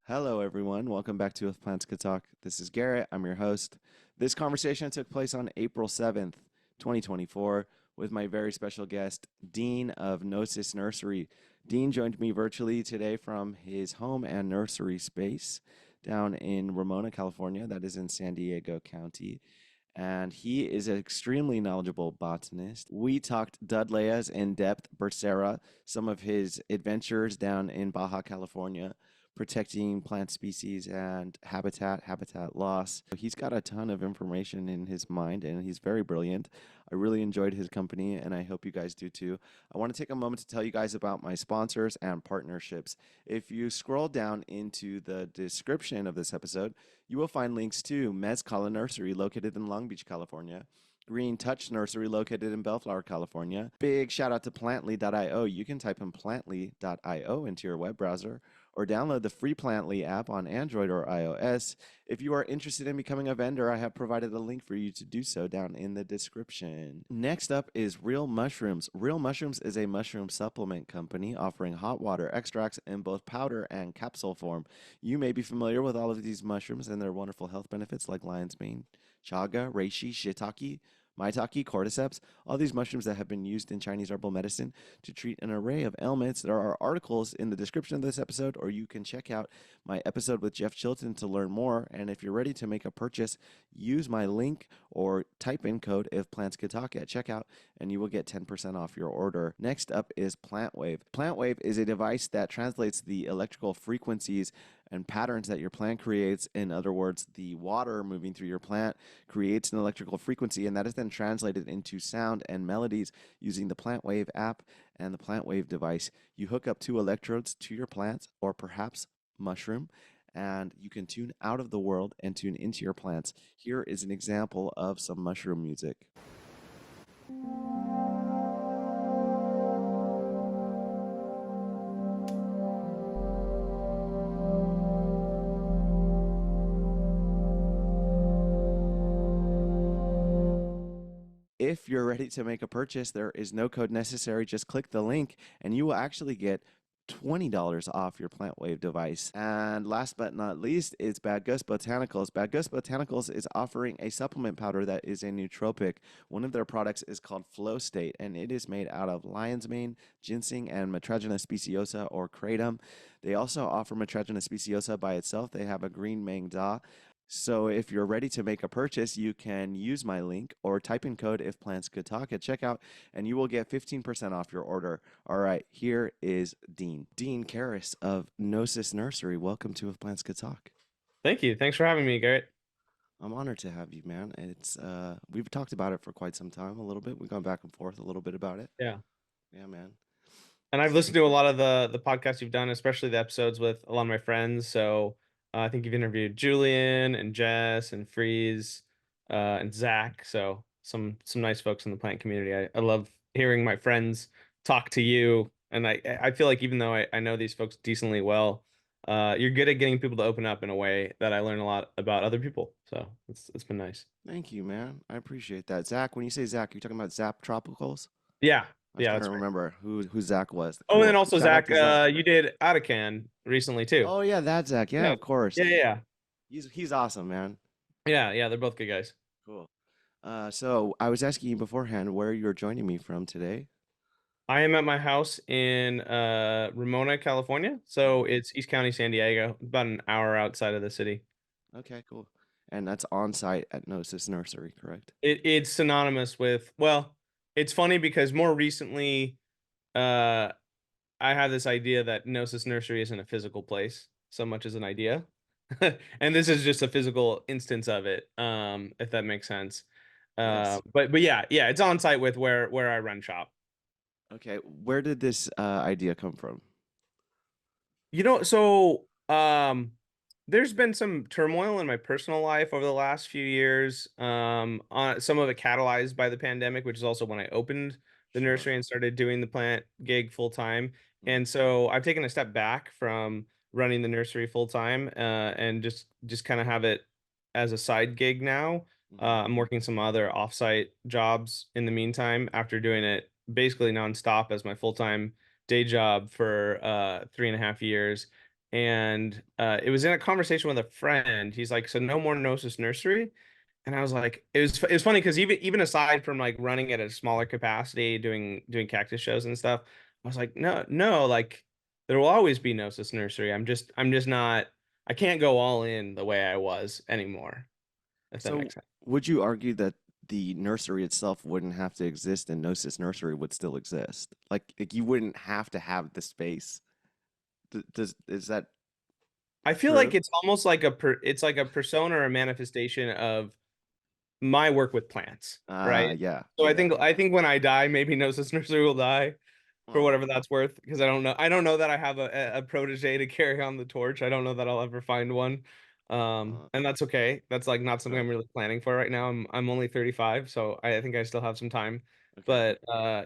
Hello, everyone. Welcome back to If Plants Could Talk. This is Garrett. I'm your host. This conversation took place on April 7th, 2024, with my very special guest, Dean of Gnosis Nursery. Dean joined me virtually today from his home and nursery space down in Ramona, California. That is in San Diego County. And he is an extremely knowledgeable botanist. We talked Dudleya's in depth, Bursera, some of his adventures down in Baja California, protecting plant species and habitat loss. He's got a ton of information in his mind and he's very brilliant. I really enjoyed his company and I hope you guys do too. I want to take a moment to tell you guys about my sponsors and partnerships. If you scroll down into the description of this episode, you will find links to Mezcala Nursery located in Long Beach, California. Green Touch Nursery located in Bellflower, California. Big shout out to Plantly.io. You can type in Plantly.io into your web browser or download the free Plantly app on Android or iOS. If you are interested in becoming a vendor, I have provided a link for you to do so down in the description. Next up is Real Mushrooms. Real Mushrooms is a mushroom supplement company offering hot water extracts in both powder and capsule form. You may be familiar with all of these mushrooms and their wonderful health benefits like lion's mane, chaga, reishi, shiitake, maitake, cordyceps, all these mushrooms that have been used in Chinese herbal medicine to treat an array of ailments. There are articles in the description of this episode, or you can check out my episode with Jeff Chilton to learn more. And if you're ready to make a purchase, use my link or type in code if plants could talk at checkout, and you will get 10% off your order. Next up is PlantWave. PlantWave is a device that translates the electrical frequencies and patterns that your plant creates. In other words, the water moving through your plant creates an electrical frequency, and that is then translated into sound and melodies using the PlantWave app and the PlantWave device. You hook up two electrodes to your plants or perhaps mushroom, and you can tune out of the world and tune into your plants. Here is an example of some mushroom music. If you're ready to make a purchase, there is no code necessary. Just click the link and you will actually get $20 off your PlantWave device. And last but not least is Bad Ghost Botanicals. Bad Ghost Botanicals is offering a supplement powder that is a nootropic. One of their products is called Flow State, and it is made out of lion's mane, ginseng, and Metragena speciosa or kratom. They also offer Metragena speciosa by itself. They have a green Mang Da. So if you're ready to make a purchase, you can use my link or type in code if plants could talk at checkout and you will get 15% off your order. All right, here is Dean Karras of Gnosis Nursery. Welcome to If Plants Could Talk. Thank you. Thanks for having me, Garrett. I'm honored to have you, man. It's we've talked about it for quite some time, a little bit. We've gone back and forth a little bit about it. Yeah. Yeah, man. And I've listened to a lot of the podcasts you've done, especially the episodes with a lot of my friends. So I think you've interviewed Julian and Jess and Freeze and Zach. So some nice folks in the plant community. I love hearing my friends talk to you. And I feel like even though I know these folks decently well, you're good at getting people to open up in a way that I learn a lot about other people. So it's been nice. Thank you, man. I appreciate that. Zach, when you say Zach, you're talking about Zap Tropicals? Yeah. I was Yeah, trying that's to right. remember who Zach was. Oh, and then Cool. also Shout out Zach, to Zach. you did Atacan recently too. Oh yeah, that's Zach. Yeah, Yeah, of course. yeah, yeah, He's awesome, man. yeah. They're both good guys. Cool. So I was asking you beforehand where you're joining me from today. I am at my house in Ramona, California. So it's East County, San Diego, about an hour outside of the city. Okay, cool. And that's on site at Gnosis Nursery, correct? It's synonymous with, well, it's funny because more recently, uh, I had this idea that Gnosis Nursery isn't a physical place so much as an idea. And this is just a physical instance of it, if that makes sense. Yes. But yeah, it's on site with where I run shop. Okay, where did this idea come from? So there's been some turmoil in my personal life over the last few years. Some of it catalyzed by the pandemic, which is also when I opened the Sure. nursery and started doing the plant gig full time. Mm-hmm. And so I've taken a step back from running the nursery full time, and just kind of have it as a side gig now. Mm-hmm. I'm working some other offsite jobs in the meantime after doing it basically nonstop as my full time day job for 3.5 years. and it was in a conversation with a friend. He's like, "So no more Gnosis Nursery?" And I was like, it was funny because even aside from like running at a smaller capacity, doing cactus shows and stuff, I was like, no, like there will always be Gnosis Nursery. I'm just not. I can't go all in the way I was anymore. If that So makes sense. would you argue that the nursery itself wouldn't have to exist and Gnosis Nursery would still exist? Like you wouldn't have to have the space. Is that I feel like true? it's almost like it's like a persona or a manifestation of my work with plants, right? Yeah, So I yeah. think I think when I die, maybe Gnosis Nursery will die for Oh, whatever that's worth, because I don't know that I have a protege to carry on the torch. I don't know that I'll ever find one. uh, And that's okay. That's like not something sure. I'm really planning for right now. I'm only 35, so I think I still have some time. Okay. But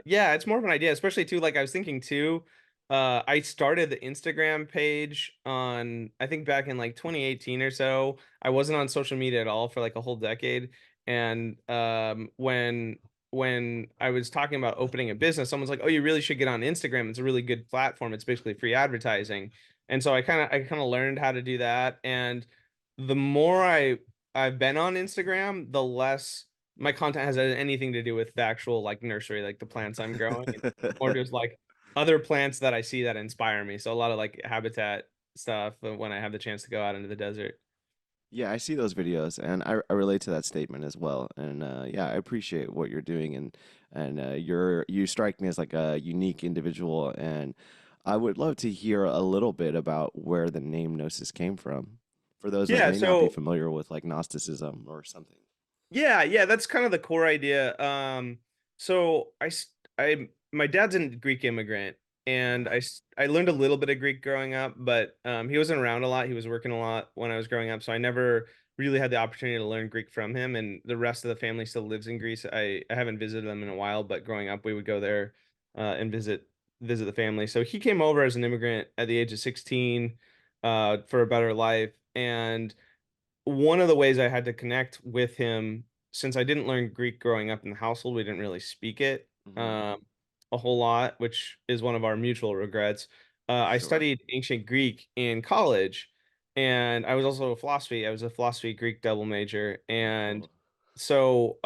yeah, it's more of an idea, especially too, like I was thinking too, I started the Instagram page on, I think back in like 2018 or so. I wasn't on social media at all for like a whole decade. And when I was talking about opening a business, someone's like, "Oh, you really should get on Instagram. It's a really good platform. It's basically free advertising." And so I kind of learned how to do that. And the more I've been on Instagram, the less my content has anything to do with the actual like nursery, like the plants I'm growing, or just like other plants that I see that inspire me. So a lot of like habitat stuff when I have the chance to go out into the desert. Yeah, I see those videos, and I relate to that statement as well. And yeah, I appreciate what you're doing, and you strike me as like a unique individual. And I would love to hear a little bit about where the name Gnosis came from, for those that Yeah, may not be so familiar with like Gnosticism or something. yeah, that's kind of the core idea. So my dad's a Greek immigrant, and Uh-huh. I learned a little bit of Greek growing up, but he wasn't around a lot. He was working a lot when I was growing up, so I never really had the opportunity to learn Greek from him. And the rest of the family still lives in Greece. I haven't visited them in a while, but growing up, we would go there and visit the family. So he came over as an immigrant at the age of 16 for a better life, and one of the ways I had to connect with him, since I didn't learn Greek growing up in the household, we didn't really speak it Hmm. um, a whole lot, which is one of our mutual regrets. I Sure. studied ancient Greek in college, and I was also I was a philosophy Greek double major, Oh, and cool. so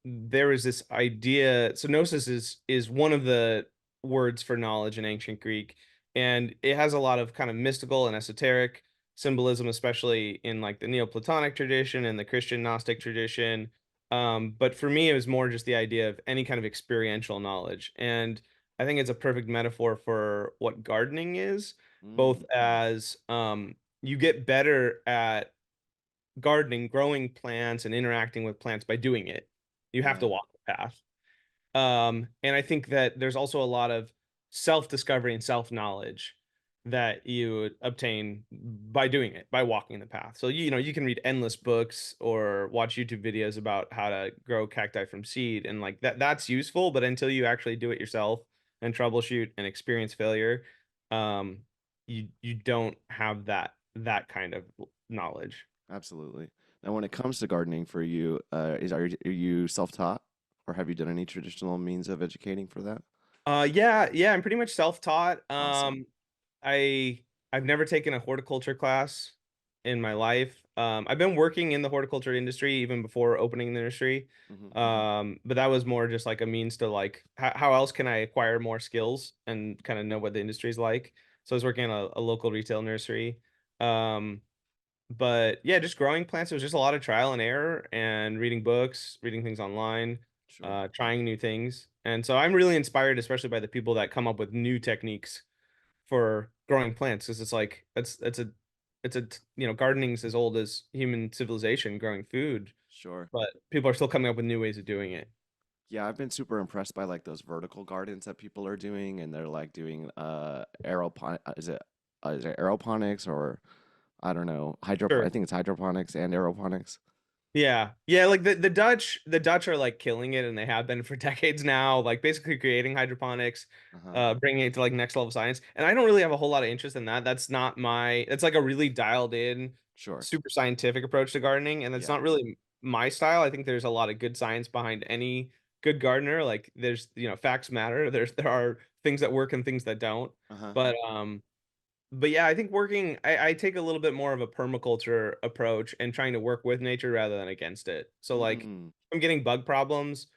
there was this idea. So gnosis is one of the words for knowledge in ancient Greek, and it has a lot of kind of mystical and esoteric symbolism, especially in like the Neoplatonic tradition and the Christian Gnostic tradition. But for me, it was more just the idea of any kind of experiential knowledge. And I think it's a perfect metaphor for what gardening is, both Mm, as you get better at gardening, growing plants, and interacting with plants by doing it. You have to yeah, walk the path. And I think that there's also a lot of self-discovery and self-knowledge that you would obtain by doing it, by walking the path. So you can read endless books or watch YouTube videos about how to grow cacti from seed, and like that's useful, but until you actually do it yourself and troubleshoot and experience failure, um, you don't have that kind of knowledge. absolutely. Now, when it comes to gardening for you, are you self-taught, or have you done any traditional means of educating for that? Yeah, I'm pretty much self-taught. Awesome. I I've never taken a horticulture class in my life. I've been working in the horticulture industry even before opening the nursery. Hmm. But that was more just like a means to like how else can I acquire more skills and kind of know what the industry is like. So I was working in a local retail nursery. Um, but yeah, just growing plants. It was just a lot of trial and error and reading books, reading things online, Sure. trying new things. And so I'm really inspired, especially by the people that come up with new techniques for growing plants, because it's like gardening's as old as human civilization, growing food, Sure. but people are still coming up with new ways of doing it. Yeah, I've been super impressed by like those vertical gardens that people are doing, and they're like doing aeropon is it aeroponics, or I don't know, I Sure. think it's hydroponics and aeroponics. Yeah, like the Dutch are like killing it, and they have been for decades now, like basically creating hydroponics, Uh-huh. bringing it to like next level science. And I don't really have a whole lot of interest in that. That's not my, it's like a really dialed in, Sure. super scientific approach to gardening, and it's Yeah. not really my style. I think there's a lot of good science behind any good gardener. Like there's, facts matter. There are things that work and things that don't. Uh-huh. But But yeah, I think I take a little bit more of a permaculture approach and trying to work with nature rather than against it. So like Mm, if I'm getting bug problems,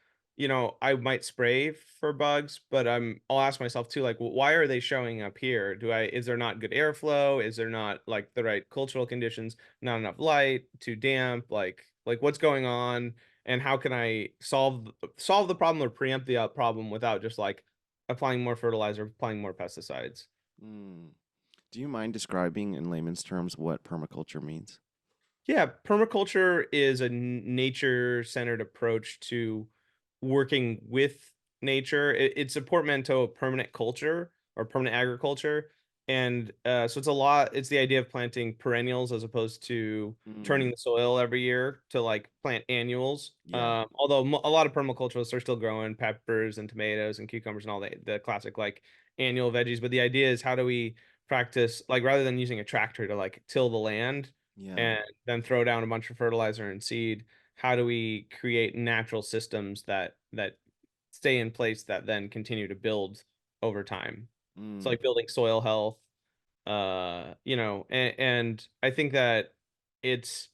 I might spray for bugs, but I'll ask myself too, like, why are they showing up here? Is there not good airflow? Is there not like the right cultural conditions, not enough light, too damp? Like what's going on? And how can I solve the problem or preempt the problem without just like applying more fertilizer, applying more pesticides? mm. Do you mind describing in layman's terms what permaculture means? Yeah, permaculture is a nature-centered approach to working with nature. It's a portmanteau of permanent culture or permanent agriculture, and so it's the idea of planting perennials as opposed to Mm, turning the soil every year to like plant annuals. yeah. Although a lot of permaculturists are still growing peppers and tomatoes and cucumbers and all the classic like annual veggies. But the idea is how do we practice like rather than using a tractor to like till the land Yeah. and then throw down a bunch of fertilizer and seed, how do we create natural systems that stay in place that then continue to build over time? It's Mm, like building soil health, and I think that it's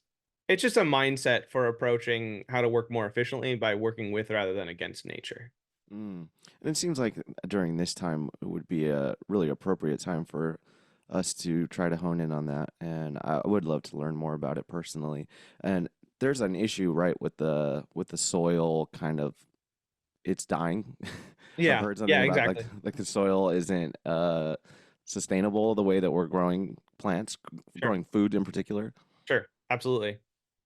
it's just a mindset for approaching how to work more efficiently by working with rather than against nature. mm. And it seems like during this time it would be a really appropriate time for us to try to hone in on that. And I would love to learn more about it personally. And there's an issue, right, with the soil kind of it's dying. I've Yeah, heard something yeah, about exactly. like the soil isn't sustainable the way that we're growing plants, Sure, growing food in particular. sure, absolutely.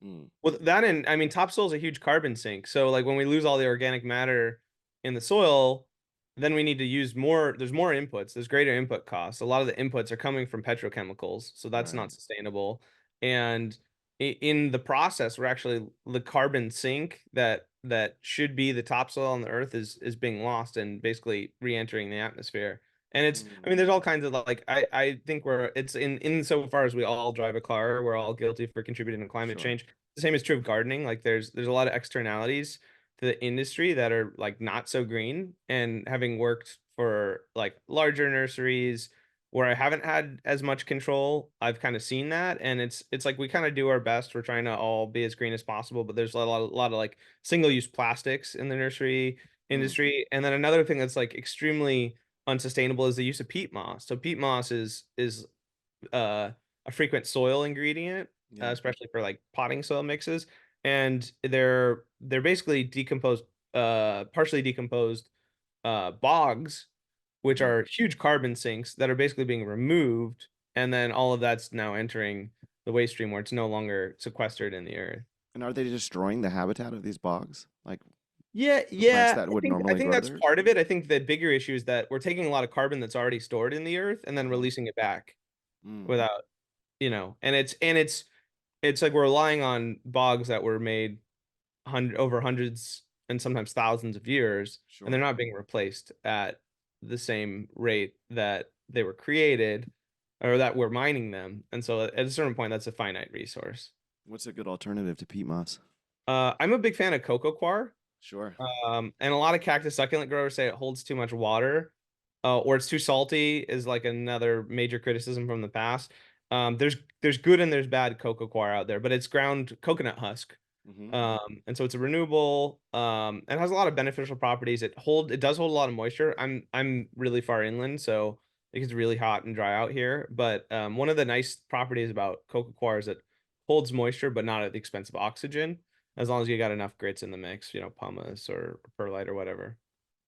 Mm, Well, that and I mean, topsoil is a huge carbon sink. So, like, when we lose all the organic matter in the soil, then we need to use more. There's more inputs. There's greater input costs. A lot of the inputs are coming from petrochemicals, so that's right. not sustainable. And in the process, we're actually the carbon sink that should be the topsoil on the earth is being lost and basically re-entering the atmosphere. And I Mm, mean, there's all kinds of like, I think it's in so far as we all drive a car, we're all guilty for contributing to climate sure. change. The same is true of gardening. Like there's a lot of externalities to the industry that are like not so green. And having worked for like larger nurseries where I haven't had as much control, I've kind of seen that. And it's like we kind of do our best. We're trying to all be as green as possible, but there's a lot of like single-use plastics in the nursery Mm, industry. And then another thing that's like extremely unsustainable is the use of peat moss. So peat moss is uh, a frequent soil ingredient, yeah. especially for like potting soil mixes, and they're basically decomposed, partially decomposed bogs, which Mm. are huge carbon sinks that are basically being removed, and then all of that's now entering the waste stream where it's no longer sequestered in the earth. And are they destroying the habitat of these bogs? Like Yeah, the plants yeah. that I would think I normally think grow that's there? part of it. I think the bigger issue is that we're taking a lot of carbon that's already stored in the earth and then Uh-huh. releasing it back Mm, without, and it's like we're relying on bogs that were made over hundreds and sometimes thousands of years, and they're sure. not being replaced at the same rate that they were created or that we're mining them. And so at a certain point, that's a finite resource. What's a good alternative to peat moss? I'm a big fan of cocoa coir. Sure. And a lot of cactus succulent growers say it holds too much water, or it's too salty is like another major criticism from the past. There's good and there's bad cocoa coir out there, but it's ground coconut husk. Mm-hmm. And so it's a renewable, and has a lot of beneficial properties. It does hold a lot of moisture. I'm really far inland, so it gets really hot and dry out here. But one of the nice properties about cocoa coir is it holds moisture, but not at the expense of oxygen, as long as you got enough grits in the mix, pumice or perlite or whatever.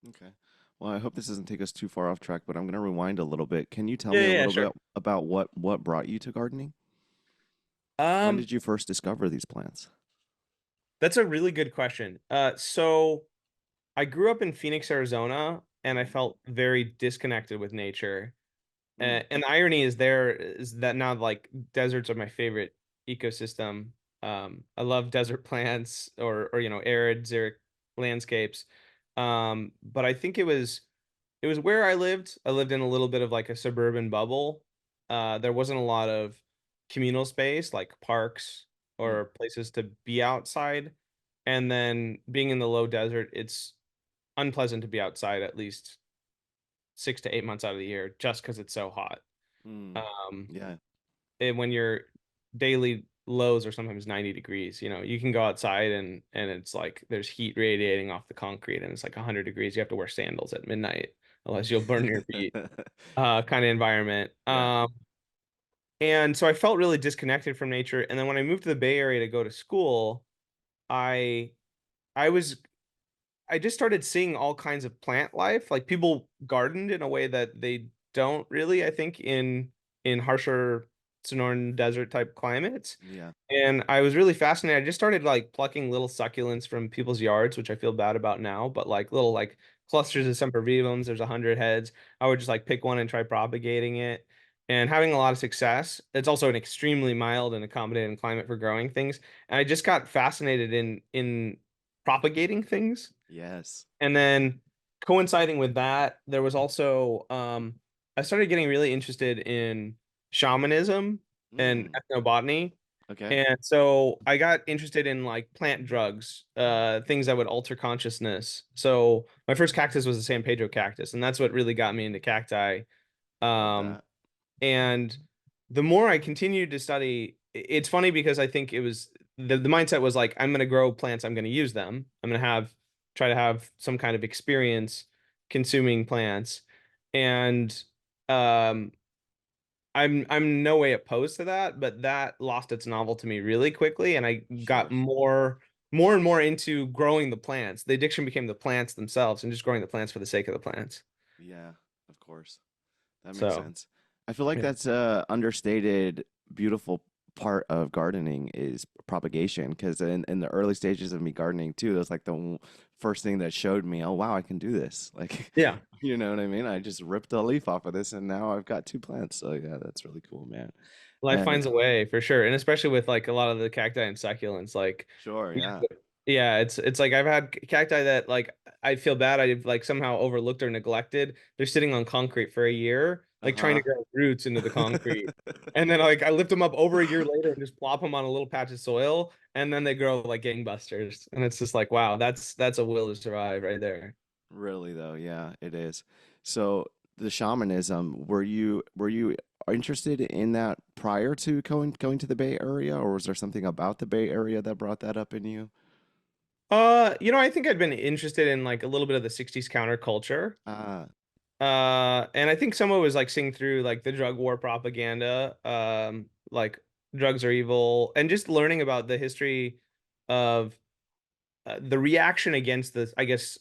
Okay. Well, I hope this doesn't take us too far off track, but I'm going to rewind a little bit. Can you tell Yeah, me a yeah, yeah, little sure. bit about what brought you to gardening? When Um, did you first discover these plants? that's a really good question. So I grew up in Phoenix, Arizona, and I Mm-hmm. felt very disconnected with nature. Mm, And the irony is that now like deserts are my favorite ecosystem. I love desert plants or arid xeric landscapes. But I think it was where I lived. I lived in a little bit of like a suburban bubble. There wasn't a lot of communal space like parks mm. or places to be outside. And then being in the low desert, it's unpleasant to be outside at least 6 to 8 months out of the year just because it's so hot. Mm. Um, Yeah. and when your daily lows are sometimes 90 degrees, you can go outside and it's like there's heat radiating off the concrete and it's like 100 degrees. You have to wear sandals at midnight, otherwise you'll burn your feet. Kind of environment. Yeah. And so I felt really disconnected from nature. And then when I moved to the Bay Area to go to school, I I was I just started seeing all kinds of plant life. Like people gardened in a way that they don't really, I think, in harsher Sonoran desert type climates. Yeah. And I was really fascinated. I just started like plucking little succulents from people's yards, which I feel bad about now, but like little like clusters of sempervivums, there's 100 heads. I would just like pick one and try propagating it and having a lot of success. It's also an extremely mild and accommodating climate for growing things. And I just got fascinated in propagating things. Yes. And then coinciding with that, there was also I started getting really interested in shamanism and Mm. ethnobotany. Okay. And so I got interested in like plant drugs, things that would alter consciousness. So my first cactus was the San Pedro cactus, and that's what really got me into cacti. Love Um, that. and the more I continued to study, it's funny because I think it was the mindset was like, I'm going to grow plants, I'm going to use them. I'm going to try to have some kind of experience consuming plants. And um, I'm no way opposed to that, but that lost its novel to me really quickly. And I got Sure. more and more into growing the plants. The addiction became the plants themselves and just growing the plants for the sake of the plants. Yeah, of course. That makes So, sense. I feel like yeah. that's a understated, beautiful part of gardening is propagation. Because in the early stages of me gardening too, that was like the first thing that showed me, oh wow, I can do this. Like, Yeah. you know what I mean? I just ripped a leaf off of this, and now I've got two plants. So yeah, that's really cool, man. Life And finds a way for sure, and especially with like a lot of the cacti and succulents, like sure, yeah, yeah, yeah, it's like I've had cacti that like I feel bad I've like somehow overlooked or neglected. They're sitting on concrete for a year, like trying uh to grow roots into the concrete, and then like I lift them up over a year later and just plop them on a little patch of soil, and then they grow like gangbusters, and it's just like wow, that's a will to survive right there. Really though, yeah, it is. So the shamanism, were you interested in that prior to going to the Bay Area, or was there something about the Bay Area that brought that up in you? I think I'd been interested in like a little bit of the 60s counterculture. Ah, And I think someone was like seeing through like the drug war propaganda, like drugs are evil, and just learning about the history of the reaction against the, I guess,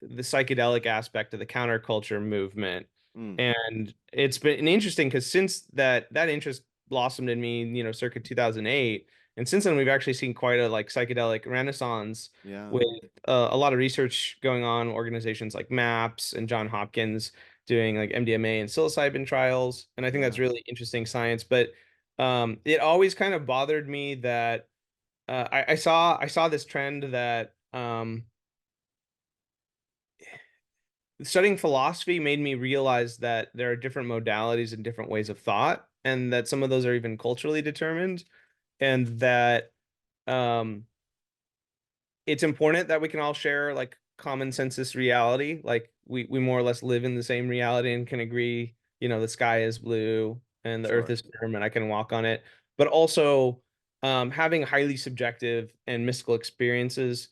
the psychedelic aspect of the counterculture movement. mm, And it's been interesting because since that interest blossomed in me, circa 2008, and since then we've actually seen quite a like psychedelic renaissance yeah, with a lot of research going on, organizations like MAPS and John Hopkins doing like MDMA and psilocybin trials, and I think that's yeah. really interesting science. But it always kind of bothered me that I saw this trend that studying philosophy made me realize that there are different modalities and different ways of thought, and that some of those are even culturally determined, and that um, it's important that we can all share like common census reality. Like we more or less live in the same reality and can agree, the sky is blue and the earth Sure. is firm and I can walk on it. But also having highly subjective and mystical experiences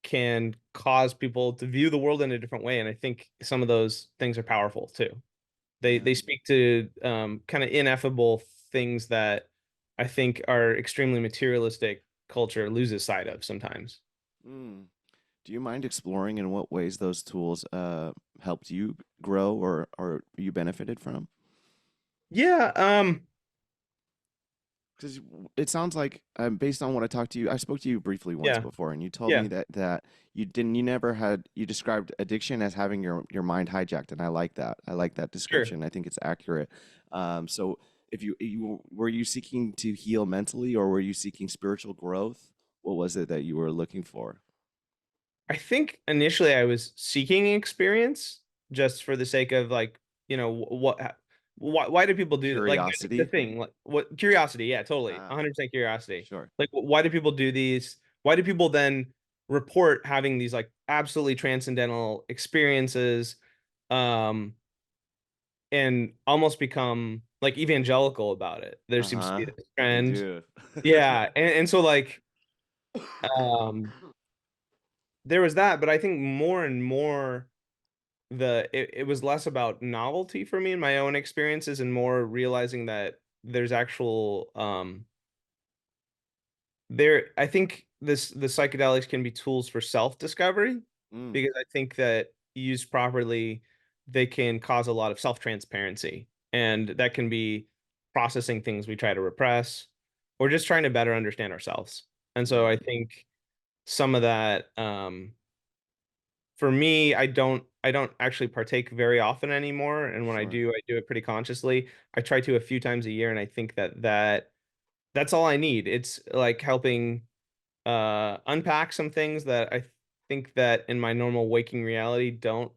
can cause people to view the world in a different way. And I think some of those things are powerful too. They Yeah. speak to kind of ineffable things that I think our extremely materialistic culture loses sight of sometimes. Mm. Do you mind exploring in what ways those tools helped you grow or you benefited from? Yeah, Because it sounds like, based on what I talked to you, I spoke to you briefly once yeah, before, and you told yeah, me that you never had, you described addiction as having your mind hijacked, and I like that. I like that sure. description. I think it's accurate. So if you were you seeking to heal mentally, or were you seeking spiritual growth? What was it that you were looking for? I think initially I was seeking experience just for the sake of like, why do people do that? Like I think the Curiosity? thing, like what curiosity, yeah, totally. Ah, 100% curiosity. sure. Like why do people do these? Why do people then report having these like absolutely transcendental experiences? Um and almost become like evangelical about it. There seems to Uh-huh. be this They trend. do. Yeah, and so like um there was that, but I think more and more it was less about novelty for me in my own experiences and more realizing that there's actual there I think the psychedelics can be tools for self-discovery Mm, because I think that used properly they can cause a lot of self-transparency, and that can be processing things we try to repress or just trying to better understand ourselves. And so I mm, think some of that for me, I don't actually partake very often anymore, and when sure. I do it pretty consciously. I try to a few times a year, and I think that's all I need. It's like helping unpack some things that I think that in my normal waking reality don't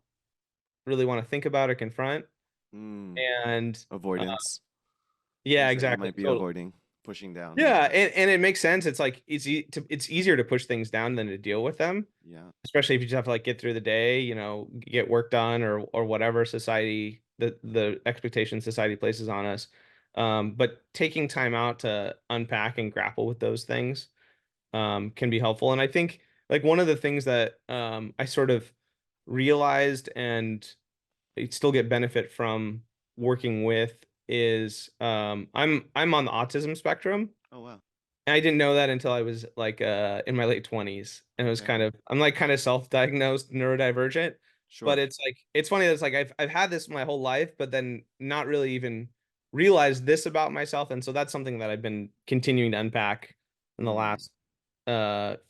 really want to think about or confront. Mm, And avoidance. yeah, Things that you exactly. might be Totally. avoiding, pushing down. Yeah, and it makes sense. It's like it's easier to push things down than to deal with them, Yeah. especially if you just have to like get through the day, get work done or whatever the expectation society places on us. But taking time out to unpack and grapple with those things can be helpful. And I think like one of the things that I sort of realized and I still get benefit from working with is I'm on the autism spectrum. Oh, wow. I didn't know that until I was like in my late 20s. And it was Okay. I'm like kind of self-diagnosed neurodivergent. But Sure. it's like it's funny that it's like I've had this my whole life, but then not really even realized this about myself. And so that's something that I've been continuing to unpack in the Mm, last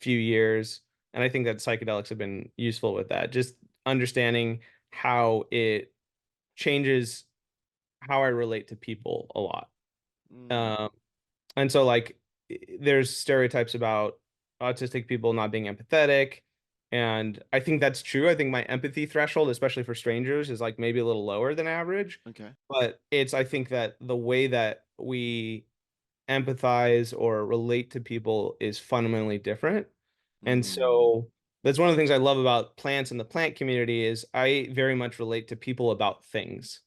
few years. And I think that psychedelics have been useful with that. Just understanding how it changes how I relate to people a lot. mm, Um and so like there's stereotypes about autistic people not being empathetic. And I think that's true. I think my empathy threshold, especially for strangers, is like maybe a little lower than average. okay. But I think that the way that we empathize or relate to people is fundamentally different. And Mm, so that's one of the things I love about plants and the plant community is I very much relate to people about things.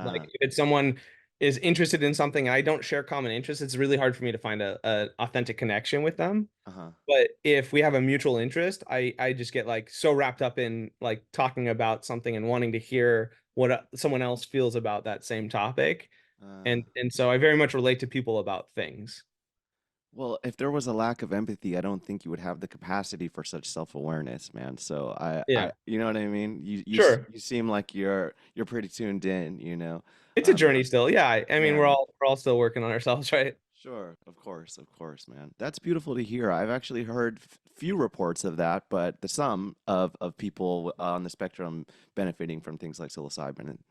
Like ah, if it's someone is interested in something and I don't share common interests, it's really hard for me to find a authentic connection with them. uh-huh. But if we have a mutual interest, I just get like so wrapped up in like talking about something and wanting to hear what someone else feels about that same topic. Uh, And so I very much relate to people about things. well, if there was a lack of empathy, I don't think you would have the capacity for such self-awareness, man. So Yeah, you know what I mean? sure. You seem like you're pretty tuned in, you know. It's a journey still. Yeah, I mean Yeah. we're all still working on ourselves, right? Sure, of course, man. That's beautiful to hear. I've actually heard few reports of that, but the sum of people on the spectrum benefiting from things like psilocybin, and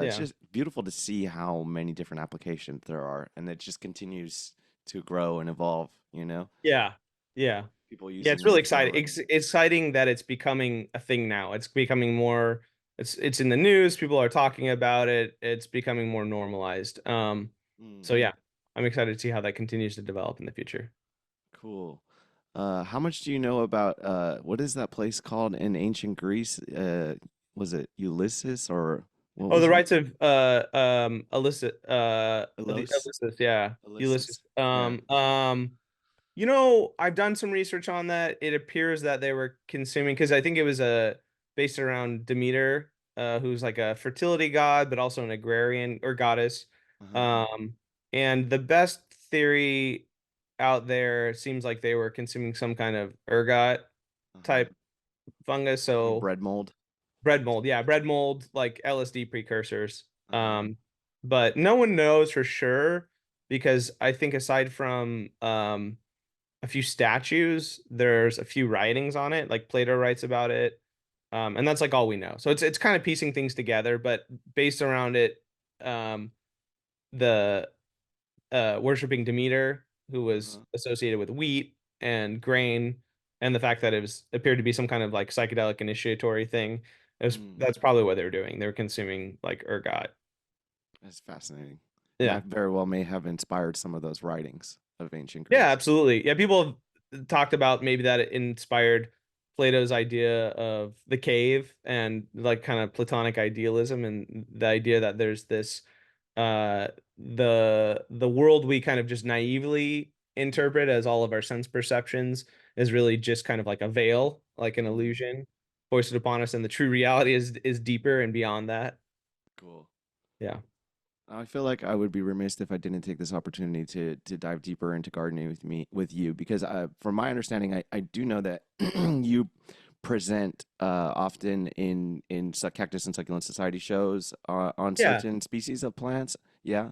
it's Yeah. just beautiful to see how many different applications there are, and it just continues to grow and evolve. You know, Yeah. Yeah. people Yeah, using it's it in really different exciting. ways. Exciting that it's becoming a thing now. It's becoming more it's in the news, people are talking about it. It's becoming more normalized. So Mm, yeah, I'm excited to see how that continues to develop in the future. cool. How much do you know about what is that place called in ancient Greece? Was it Ulysses or what Oh, was the it? rights of Elos? Ulysses, yeah. Ulysses. Ulysses? Yeah. I've done some research on that. It appears that they were consuming because I think it was based around Demeter, who's like a fertility god, but also an agrarian or goddess. Uh-huh. Um, and the best theory out there seems like they were consuming some kind of ergot Uh-huh. type fungus. From So bread mold. bread mold, yeah, bread mold, like LSD precursors. Uh-huh. But no one knows for sure because I think aside from a few statues. There's a few writings on it, like Plato writes about it. And that's like all we know. So it's kind of piecing things together, but based around it, um, the worshiping Demeter, who was Uh-huh. associated with wheat and grain, and the fact that it was appeared to be some kind of like psychedelic initiatory thing. Mm, That's probably what they were doing. They were consuming like ergot. that's fascinating. And Yeah. that very well may have inspired some of those writings of ancient Yeah, Greece. absolutely. Yeah, people have talked about maybe that it inspired Plato's idea of the cave and like kind of Platonic idealism and the idea that there's this uh the world we kind of just naively interpret as all of our sense perceptions is really just kind of like a veil, like an Mm, illusion foisted upon us, and the true reality is deeper and beyond that. cool. Yeah. I feel like I would be remiss if I didn't take this opportunity to dive deeper into gardening with you because from my understanding, I do know that you present often in cactus and succulent society shows on Yeah. certain species of plants. Yeah.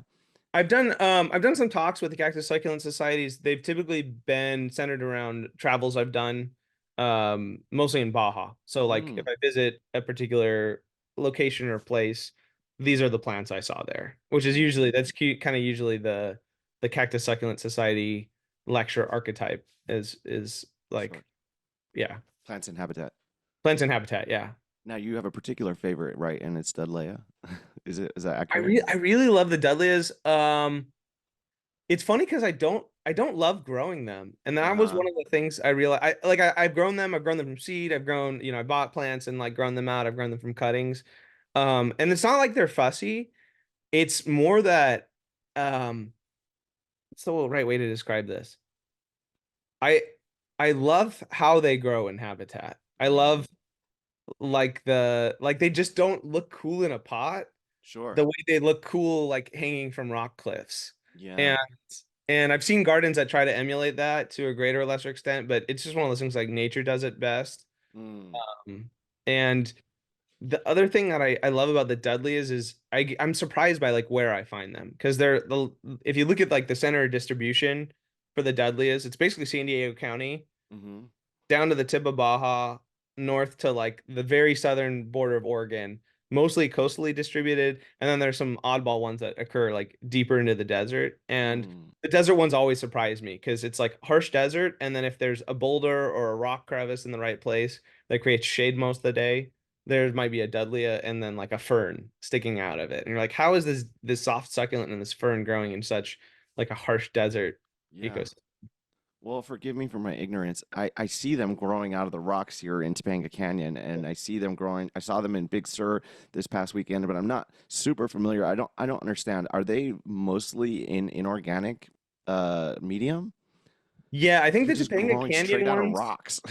I've done some talks with the Cactus Succulent Societies. They've typically been centered around travels I've done, mostly in Baja. So like if Mm, I visit a particular location or place, these are the plants I saw there, which is mm, usually that's cute, kind of usually the Cactus Succulent Society lecture archetype is like, sure. yeah, Plants and habitat. plants and habitat, yeah. Now you have a particular favorite, right? And it's Dudleya. Is that accurate? I really love the Dudleas. It's funny because I don't love growing them. And that was Uh-huh. one of the things I realized. I've grown them. I've grown them from seed. I've grown, I bought plants and like grown them out. I've grown them from cuttings. And it's not like they're fussy. It's more that um what's the right way to describe this? I I love how they grow in habitat. I Mm, love like they just don't look cool in a pot sure. the way they look cool like hanging from rock cliffs. Yeah. And and I've seen gardens that try to emulate that to a greater or lesser extent, but it's just one of those things like nature does it best. Mm, Um, and the other thing that I love about the Dudleys is I'm surprised by like where I find them because if you look at like the center of distribution for the Dudleys, it's basically San Diego County mm-hmm. down to the tip of Baja, north to like the very southern border of Oregon, mostly coastally distributed. And then there's some oddball ones that occur like deeper into the desert. And Mm, the desert ones always surprise me because it's like harsh desert. And then if there's a boulder or a rock crevice in the right place that creates shade most of the day, there might be a Dudleya and then like a fern sticking out of it. And you're like, how is this soft succulent and this fern growing in such like a harsh desert yeah. ecosystem? Well, forgive me for my ignorance. I see them growing out of the rocks here in Topanga Canyon, and I see them growing. I saw them in Big Sur this past weekend, but I'm not super familiar. I don't understand. Are they mostly in inorganic medium? Yeah, I think They're the just Topanga growing Canyon straight out of ones. rocks.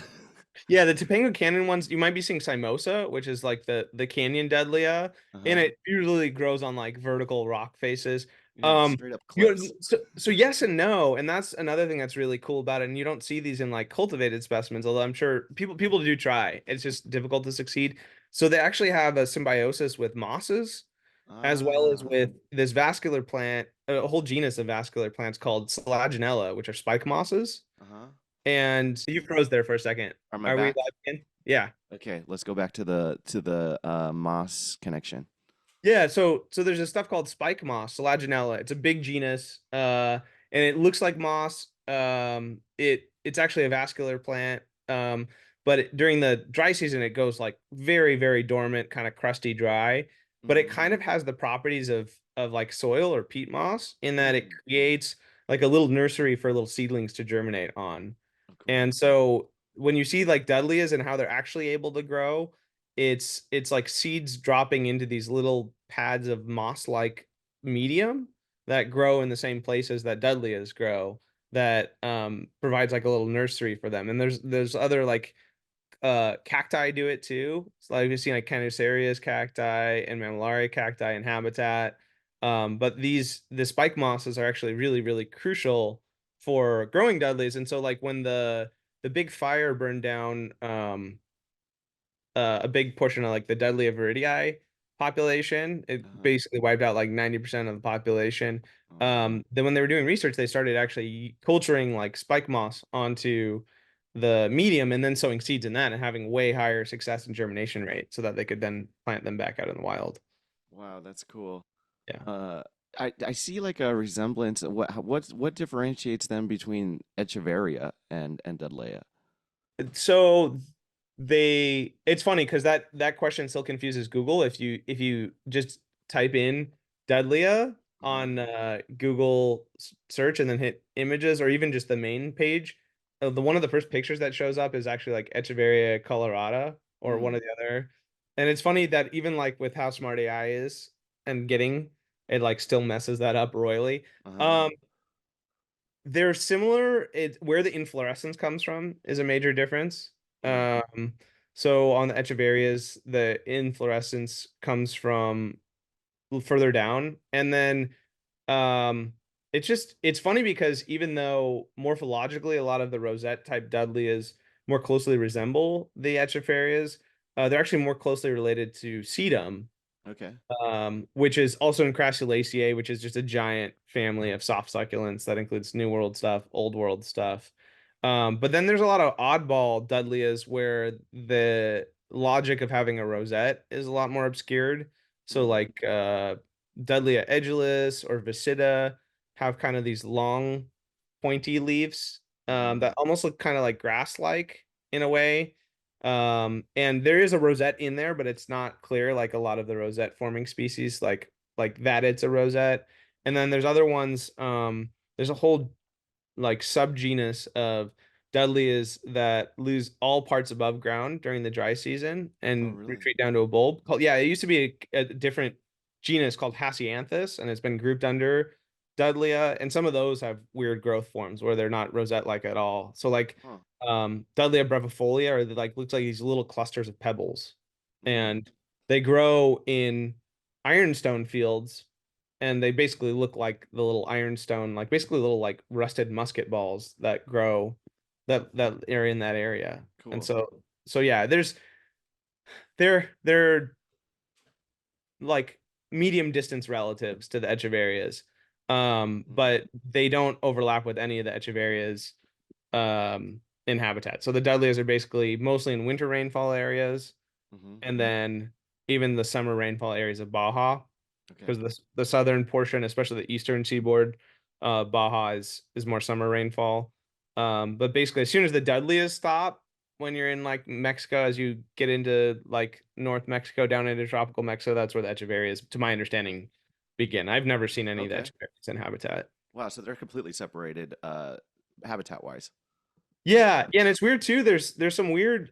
Yeah, the Topanga Canyon ones, you might be seeing Simosa, which is like the canyon Dudleya, and Uh-huh. it usually grows on like vertical rock faces. Yeah, straight up You cliffs. know, so yes and no, and that's another thing that's really cool about it. And you don't see these in like cultivated specimens, although I'm sure people do try. It's just difficult to succeed. So they actually have a symbiosis with mosses as well as Ah, with this vascular plant, a whole genus of vascular plants called Selaginella, which are spike mosses. uh-huh. And you froze there for a second. Are my Are we back? live again? Yeah. Okay, let's go back to the moss connection. Yeah, so there's this stuff called spike moss, Selaginella. It's a big genus, and it looks like moss. It's actually a vascular plant. But during the dry season, it goes like very, very dormant, kind of crusty dry. But it Mm-hmm. kind of has the properties of like soil or peat moss in that it Mm. creates like a little nursery for little seedlings to germinate on. Oh, cool. And so when you see like Dudleyas and how they're actually able to grow, it's like seeds dropping into these little pads of moss-like medium that grow in the same places that Dudleyas grow that provides like a little nursery for them. And there's other like cacti do it too. So like we've seen like Canucerias cacti and Mammillaria cacti in habitat. But the spike mosses are actually really, really crucial for growing Dudleys. And so like when the big fire burned down a big portion of like the Dudley viridii population. It Uh-huh. basically wiped out like 90% of the population. Oh no. Then when they were doing research, they started actually culturing like spike moss onto the medium and then sowing seeds in that and having way higher success and germination rate so that they could then plant them back out in the wild. Wow, that's cool. Yeah. Uh, I see like a resemblance. What differentiates them between Echeveria and Dudleya? So it's funny because that question still confuses Google. If you just type in Dudleya Uh-huh. on Google search and then hit images or even just the main page, the one of the first pictures that shows up is actually like Echeveria colorata or one Mm. of the other. And it's funny that even like with how smart AI is and getting it like still messes that up royally. Uh-huh. Um, they're similar. Where the inflorescence comes from is a major difference. Mm. So on the Echeverias, the inflorescence comes from further down, and then it's funny because even though morphologically a lot of the rosette type Dudleas more closely resemble the Echeverias, they're actually more closely related to sedum, Okay. which is also in Crassulaceae, which is just a giant family of soft succulents that includes New World stuff, Old World stuff. But then there's a lot of oddball Dudleas where the logic of having a rosette is a lot more obscured. So Mm. like Dudlea edulis or viscida have kind of these long, pointy leaves Mm-hmm. that almost look kind of like grass-like in a way. And there is a rosette in there, but it's not clear like a lot of the rosette forming species, like that it's a rosette. And then there's other ones. There's a whole like subgenus of Dudleas that lose all parts above ground during the dry season Oh, and really? retreat down to a bulb. Yeah, it used to be a different genus called Hassaianthus, and it's been grouped under Dudlea. And some of those have weird growth forms where they're not rosette-like at all. So like Huh. Dudlea brevifolia are like looks like these little clusters of pebbles, Mm. and they grow in ironstone fields, and they basically look like the little ironstone, like basically little like rusted musket balls that grow that are in that area. And Cool. so yeah, they're like medium distance relatives to the Echeverias. Mm. But they don't overlap with any of the Echeverias in habitat. So the Dudleys are basically mostly in winter rainfall areas, Mm-hmm. and then even the summer rainfall areas of Baja, Okay. because the southern portion, especially the eastern seaboard, Baja is more summer rainfall. But basically, as soon as the Dudleys stop, when you're in like Mexico, as you get into like North Mexico down into tropical Mexico, that's where the Echeverias, to my understanding, begin. I've never seen any of the Okay. Echeverias in habitat. Wow, so they're completely separated habitat-wise. That's Yeah, cool. yeah, and it's weird too. There's some weird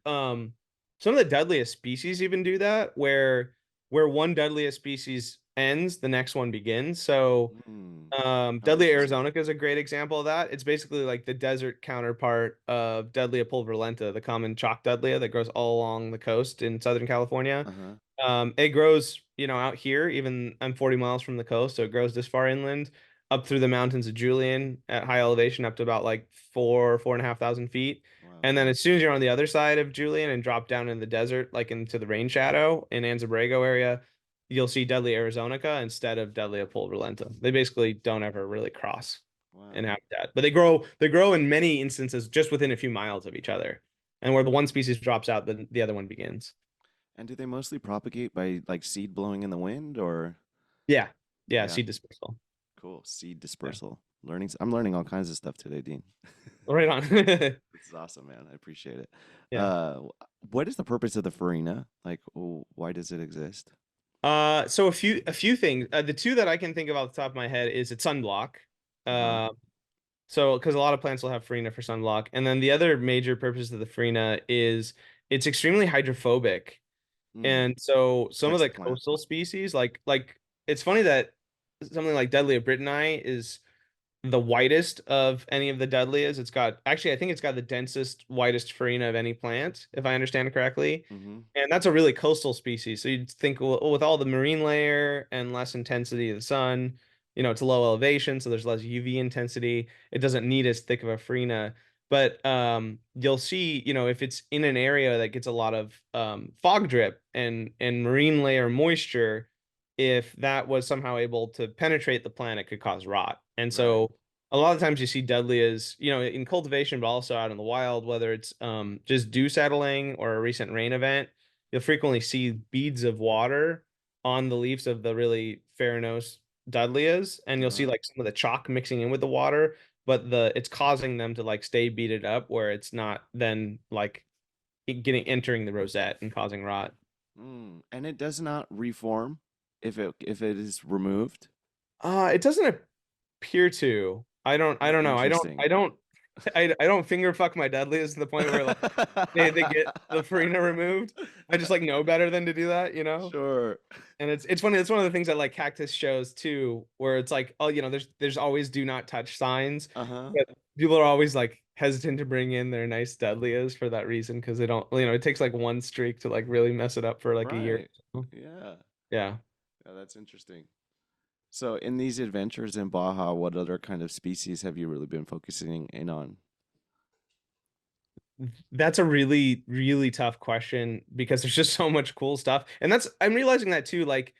some of the deadliest species even do that where one deadliest species ends, the next one begins. So Mm. How Deadly interesting. Arizonica is a great example of that. It's basically like the desert counterpart of Deadlia pulverulenta, the common chalk Deadlia that grows all along the coast in Southern California. Uh-huh. It grows, out here, even I'm 40 miles from the coast, so it grows this far inland, up through the mountains of Julian at high elevation, up to about like 4,500 feet. Wow. And then as soon as you're on the other side of Julian and drop down in the desert, like into the rain shadow in Anza-Borrego area, you'll see Deadly Arizonica instead of Deadly pulverulenta. They basically don't ever really cross in Wow. habitat, but they grow in many instances just within a few miles of each other. And where the one species drops out, then the other one begins. And do they mostly propagate by like seed blowing in the wind or Yeah. Yeah, yeah, seed dispersal. cool. Seed Yeah. dispersal. I'm learning all kinds of stuff today, Dean. Right on. This is awesome, man. I appreciate it. Yeah. What is the purpose of the farina? Like, why does it exist? So a few things. The two that I can think of off the top of my head is it's sunblock. Uh-huh. Uh, so because a lot of plants will have farina for sunblock, and then the other major purpose of the farina is it's extremely hydrophobic. Mm. And so some of Protects the the plant. coastal species, like it's funny that something like Dudley brittani is the whitest of any of the Dudleas. It's got actually, I think it's got the densest, whitest farina of any plant, if I understand correctly. Mm-hmm. And that's a really coastal species. So you'd think, well, with all the marine layer and less intensity of the sun, it's low elevation, so there's less UV intensity. It doesn't need as thick of a farina. But you'll see, if it's in an area that gets a lot of fog drip and marine layer moisture, if that was somehow able to penetrate the plant, it could cause rot. And Right. so a lot of times you see Dudleas, in cultivation, but also out in the wild, whether it's just dew settling or a recent rain event, you'll frequently see beads of water on the leaves of the really fair-nosed Dudleas, and you'll see Uh-huh. like some of the chalk mixing in with the water, but it's causing them to like stay beaded up where it's not then like entering the rosette and causing rot. Mm. And it does not reform if it is removed. It doesn't appear to. I don't know. I don't. Interesting. I don't. I don't finger fuck my deadliest to the point where like they get the farina removed. I just like know better than to do that, you know? Sure. And it's funny, it's one of the things that like cactus shows too, where it's like, oh, there's always do not touch signs. Uh-huh. But people are always like hesitant to bring in their nice deadliest for that reason, because they don't, it takes like one streak to like really mess it up for like a year. Right. Yeah. Yeah. Yeah, that's interesting. So in these adventures in Baja, what other kind of species have you really been focusing in on? That's a really, really tough question because there's just so much cool stuff. And I'm realizing that too. Like,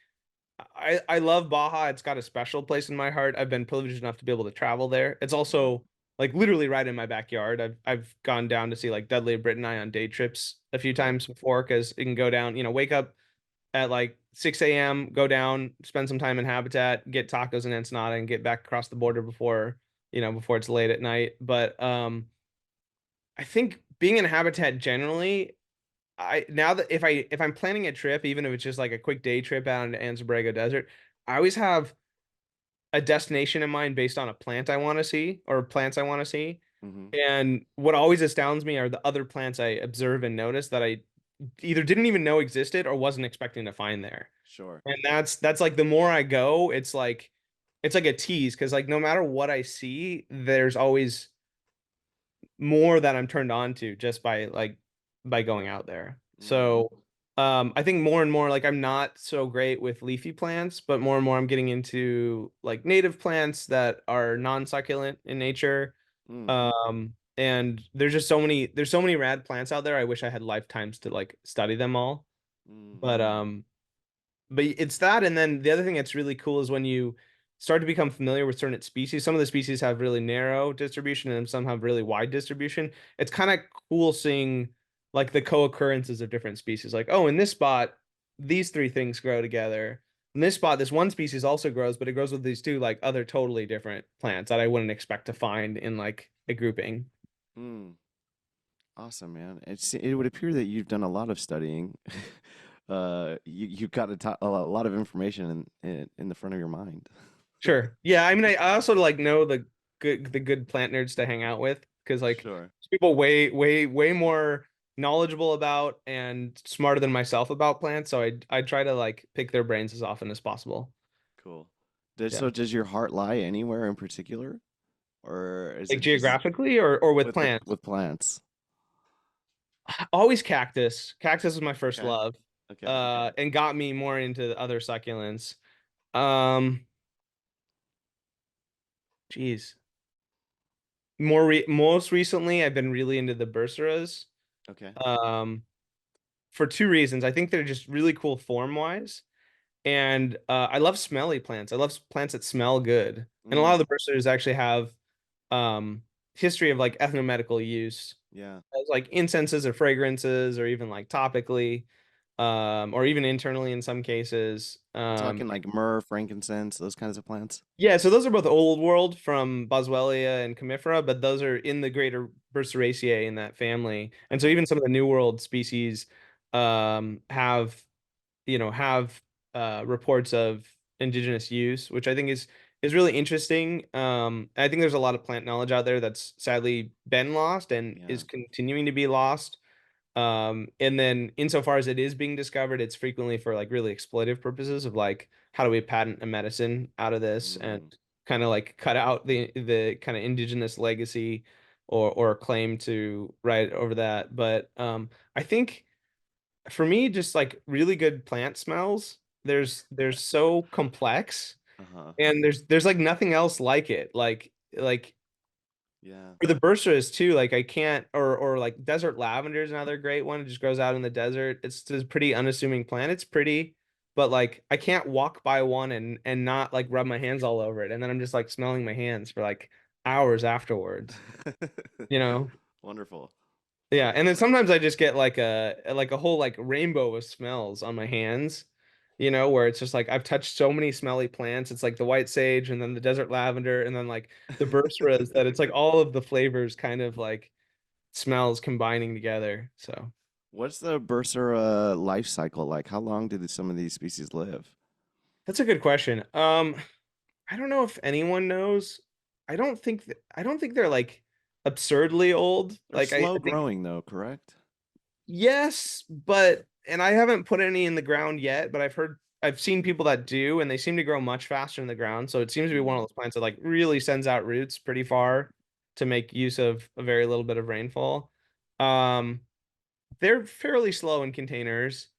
I love Baja. It's got a special place in my heart. I've been privileged enough to be able to travel there. It's Mhm. also like literally right in my backyard. I've gone down to see like Dudley, Brittany on day trips a few Cool. times before, because you can go down, wake up at like 6 a.m., go down, spend some time in Habitat, get tacos in Ensenada, and get back across the border before it's late at night. But I think being in Habitat generally, I now that if I'm planning a trip, even if it's just like a quick day trip out into Anza Desert, I always have a destination in mind based on a plant I want to see or plants I want to see. Mm-hmm. And what always astounds me are the other plants I observe and notice that I either didn't even know existed or wasn't expecting to find there. Sure. And that's like the more I go, it's like a tease, because like no matter what I see, there's always more that I'm turned on to just by going out there. Mm-hmm. So I think more and more like I'm not so great with leafy plants, but more and more I'm getting into like native plants that are non-succulent in nature. Mm. And there's so many rad plants out there. I wish I had lifetimes to like study them all. Mm. But it's that, and then the other thing that's really cool is when you start to become familiar with certain species. Some of the species have really narrow distribution, and some have really wide distribution. It's kind of cool seeing like the co-occurrences of different species. Like, oh, in this spot, these three things grow together. In this spot, this one species also grows, but it grows with these two like other totally different plants that I wouldn't expect to find in like a grouping. Mm. Awesome, man. It would appear that you've done a lot of studying. You've got a lot of information in the front of your mind. Sure. Yeah, I mean, I also like know the good plant nerds to hang out with, because like Sure. there's people way, way, way more knowledgeable about and smarter than myself about plants. So I try to like pick their brains as often as possible. Cool. Yeah. Does your heart lie anywhere in particular, or is Like it just geographically or with with plants. with plants? Always cactus. Cactus was my first Okay. love. Okay. And got me more into the other succulents. Um, geez. Most recently I've been really into the bursaras. Okay. Um, for two reasons. I think they're just really cool form wise. And I love smelly plants. I love plants that smell good. And a lot of Mm. the bursters actually have um, history of like ethnomedical use, Yeah. as like incenses or fragrances, or even like topically, or even internally in some cases. We're talking like myrrh, frankincense, those kinds of plants. Yeah, so those are both old world from Boswellia and Commiphora, but those are in the greater Burseraceae in that family. And so Okay. even some of the new world species have reports of indigenous use, which I think is really interesting. I think there's a lot of plant knowledge out there that's sadly been lost and Yeah. is continuing to be lost. And then insofar as it is being discovered, it's frequently for like really exploitive purposes of like how do we patent a medicine out of this and Mm. kind of like cut out the kind of indigenous legacy or claim to right over that. But I think for me, just like really good plant smells, there's so complex, Uh-huh. and there's like nothing else like it. Like Yeah. for the bursaras too, like I can't or like desert lavender is another great one. It just grows out in the desert. It's just a pretty unassuming plant. It's pretty, but like I can't walk by one and not like rub my hands all over it. And then I'm just like smelling my hands for like hours afterwards, you know? Wonderful. Yeah, and Wonderful. then sometimes I just get like a whole like rainbow of smells on my hands, where it's just like I've touched so many smelly plants. It's like the white sage and then the desert lavender and then like the bursaras, that it's like all of the flavors kind of like smells combining together. So What's the Bursera life cycle like? How long do some of these species live? that's a good question. I don't know if anyone knows. I don't think they're absurdly old. They're Like slow I think growing though, correct? yes, but and I haven't put any in the ground yet, but I've seen people that do, and they seem to grow much faster in the ground. So it seems to be one of Mm, those plants that like really sends out roots pretty far to make use of a very little bit of rainfall. Um, they're fairly slow in containers.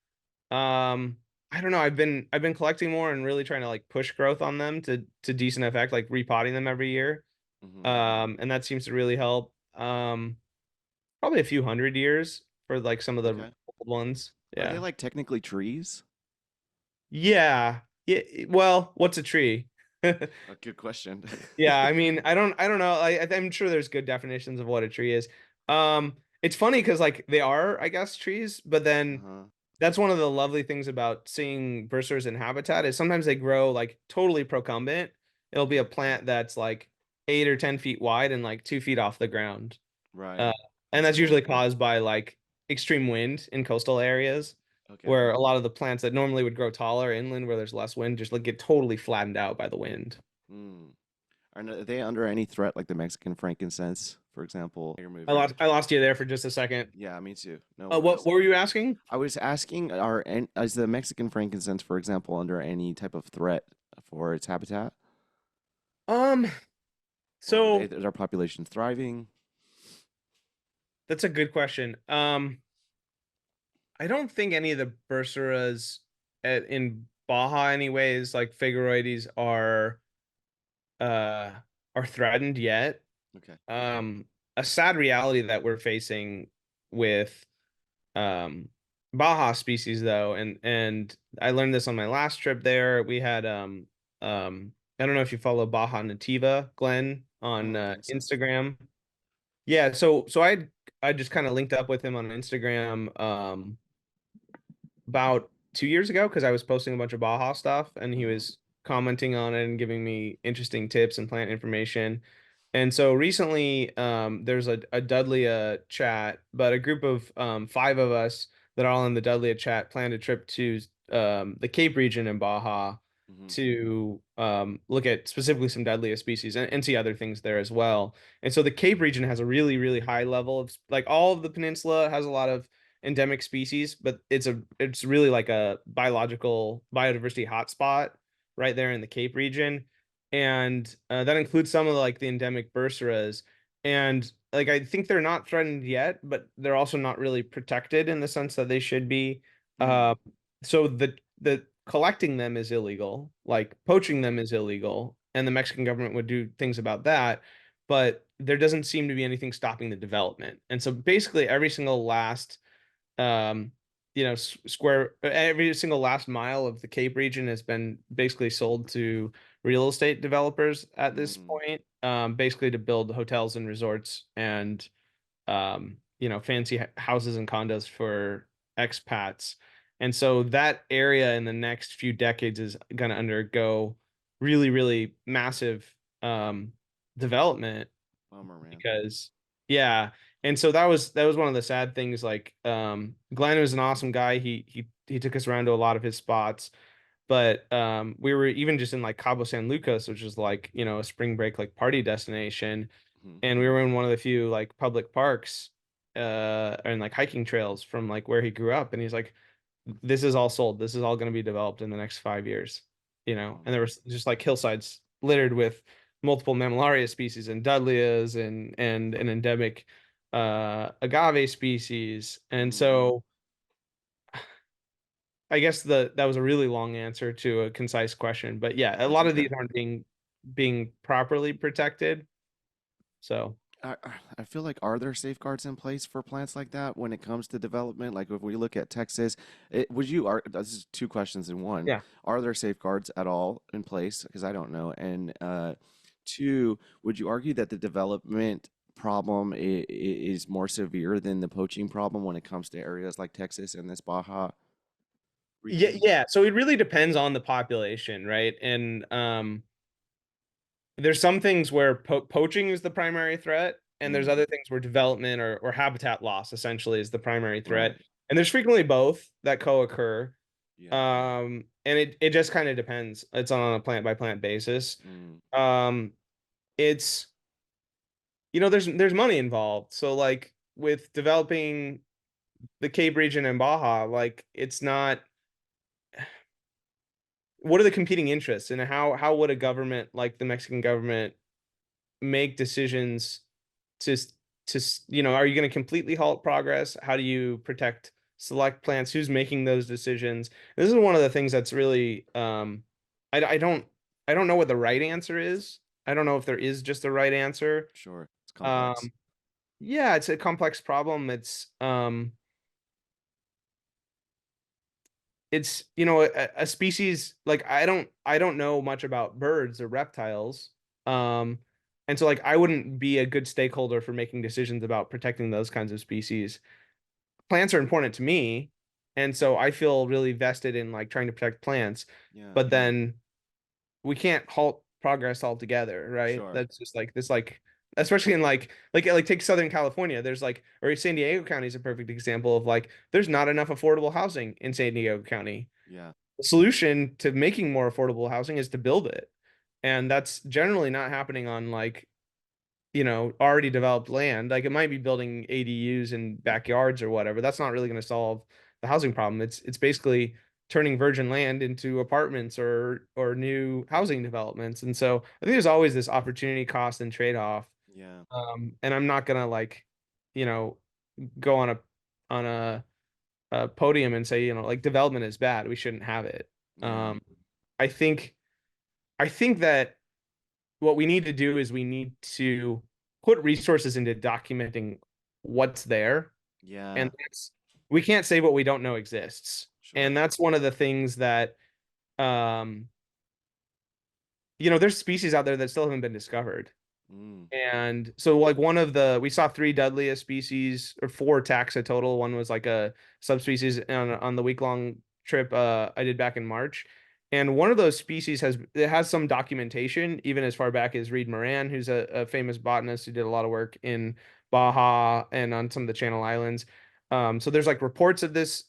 Um, I don't know. I've been collecting more and really trying to like push growth on them to decent effect, like repotting them every year. hmm And that seems to really help. Probably a few hundred years for like some of the Okay. old ones. Are they Yeah. like technically trees? Yeah. Yeah. Well, what's a tree? A good question. Yeah, I mean, I don't know. I'm sure there's good definitions of what a tree is. It's funny because like they are, I guess, trees, but then Uh-huh. that's one of the lovely things about seeing bursters in habitat is sometimes they grow like totally procumbent. It'll be a plant that's like 8 or 10 feet wide and like 2 feet off the ground. Uh, Right. and That's that's cool. usually caused by like extreme wind in coastal areas Okay. where a lot of the plants that normally would grow taller inland where there's less wind just like get totally flattened out by the wind. Mm. Are they under any threat, like the Mexican frankincense, for example? You're I moving. lost you there for just a second. Yeah, me too. No What worries. were you asking? I was asking, is the Mexican frankincense, for example, under any type of threat for its habitat, Um, or so is our population thriving? that's a good question. I don't think any of the bursaras in Baja anyways, like Figueroides uh are threatened yet. Okay. Um, a sad reality that we're facing with um Baja species though, and I learned this on my last trip there. We had I don't know if you follow Baja Nativa, Glenn, I on don't think so. Instagram. Yeah, so I just kind of linked up with him on Instagram about 2 years ago because I was posting a bunch of Baja stuff and he hmm was commenting on it and giving me interesting tips and plant information. And so recently, there's a Dudleya chat, but a group of five of us that are all in the Dudleya chat planned a trip to the Cape region in Baja hmm to look at specifically some Dudleya species and see other things there as well. And so the Cape region has a really, really high level of like all of the peninsula has a lot of endemic species, but it's really like a biological biodiversity hotspot right there in the Cape region and that includes some of like the endemic bursaras. And like I think they're not threatened yet, but they're also not really protected in the sense that they should be. Mm. Uh, so the collecting them is illegal, like poaching them is illegal, and the Mexican government would do things about that. But there doesn't seem to be anything stopping the development. And so basically every single last um, square every single last mile of the Cape region has been basically sold to real estate developers at this Mm. point, basically to build hotels and resorts and fancy houses and condos for expats. And so that area in the next few decades is going to undergo really, really massive development Bummer, man. because yeah. And so that was one of the sad things. Like Glenn was an awesome guy. He took us around to a lot of his spots, but we were even just in like Cabo San Lucas, which is like, a spring break like party destination. hmm And we were in one of the few like public parks and like hiking trails from like where he grew up. And he's like, this is all sold. This is all going to be developed in the next 5 years, Oh and there man. was just like hillsides littered with multiple mammillaria species and dudleyas and an endemic agave species. And hmm so I guess that was a really long answer to a concise question, but yeah, a That's lot of okay. these aren't being properly protected. So I feel like, are there safeguards in place for plants like that when it comes to development? Like if we look at Texas, would you are this is two questions in one. yeah. Are there safeguards at all in place? Because I don't know. And two, would you argue that the development problem is more severe than the poaching problem when it comes to areas like Texas and this Baja Yeah, region? yeah. So it really depends on the population, right? And there's some things where poaching is the primary threat, and there's Mm, other things where development or habitat loss essentially is the primary right. threat. And there's frequently both that co-occur. Yeah. And it just kind of depends. It's on a plant by plant basis. Mm, Um, it's there's money involved. So like with developing the Cape region and Baja, like it's not, what are the competing interests, and how would a government like the Mexican government make decisions to are you going to completely halt progress? How do you protect select plants? Who's making those decisions? This is one of the things that's really I don't know what the right answer is. I don't know if there is just a right answer. Sure, it's complex. Um yeah, it's a complex problem. It's a species like I don't know much about birds or reptiles. um and so like I wouldn't be a good stakeholder for making decisions about protecting those kinds of species. Plants are important to me, and so I feel really vested in like trying to protect plants. Yeah, But then we can't halt progress altogether, right? sure. That's just like this, like especially in like take Southern California. There's like, or San Diego County is a perfect example of like there's not enough affordable housing in San Diego County. Yeah, The solution to making more affordable housing is to build it. And that's generally not happening on like, already developed land. Like it might be building ADUs in backyards or whatever. That's not really going to solve the housing problem. It's basically turning virgin land into apartments or new housing developments. And so I think there's always this opportunity cost and trade-off. yeah, And I'm not gonna like, you know, go on a podium and say, like development is bad. We shouldn't have it. yeah, Um, I think I think that what we need to do is we need to put resources into documenting what's there, yeah, and we can't say what we don't know exists. sure. And that's one of the things that um, there's species out there that still haven't been discovered. Mm, And so like we saw three deadliest species or four taxa total. One was like a subspecies on the week-long trip I did back in March. And one of those species has some documentation, even as far back as Reed Moran, who's a famous botanist who did a lot of work in Baja and on some of the Channel Islands. So there's like reports of this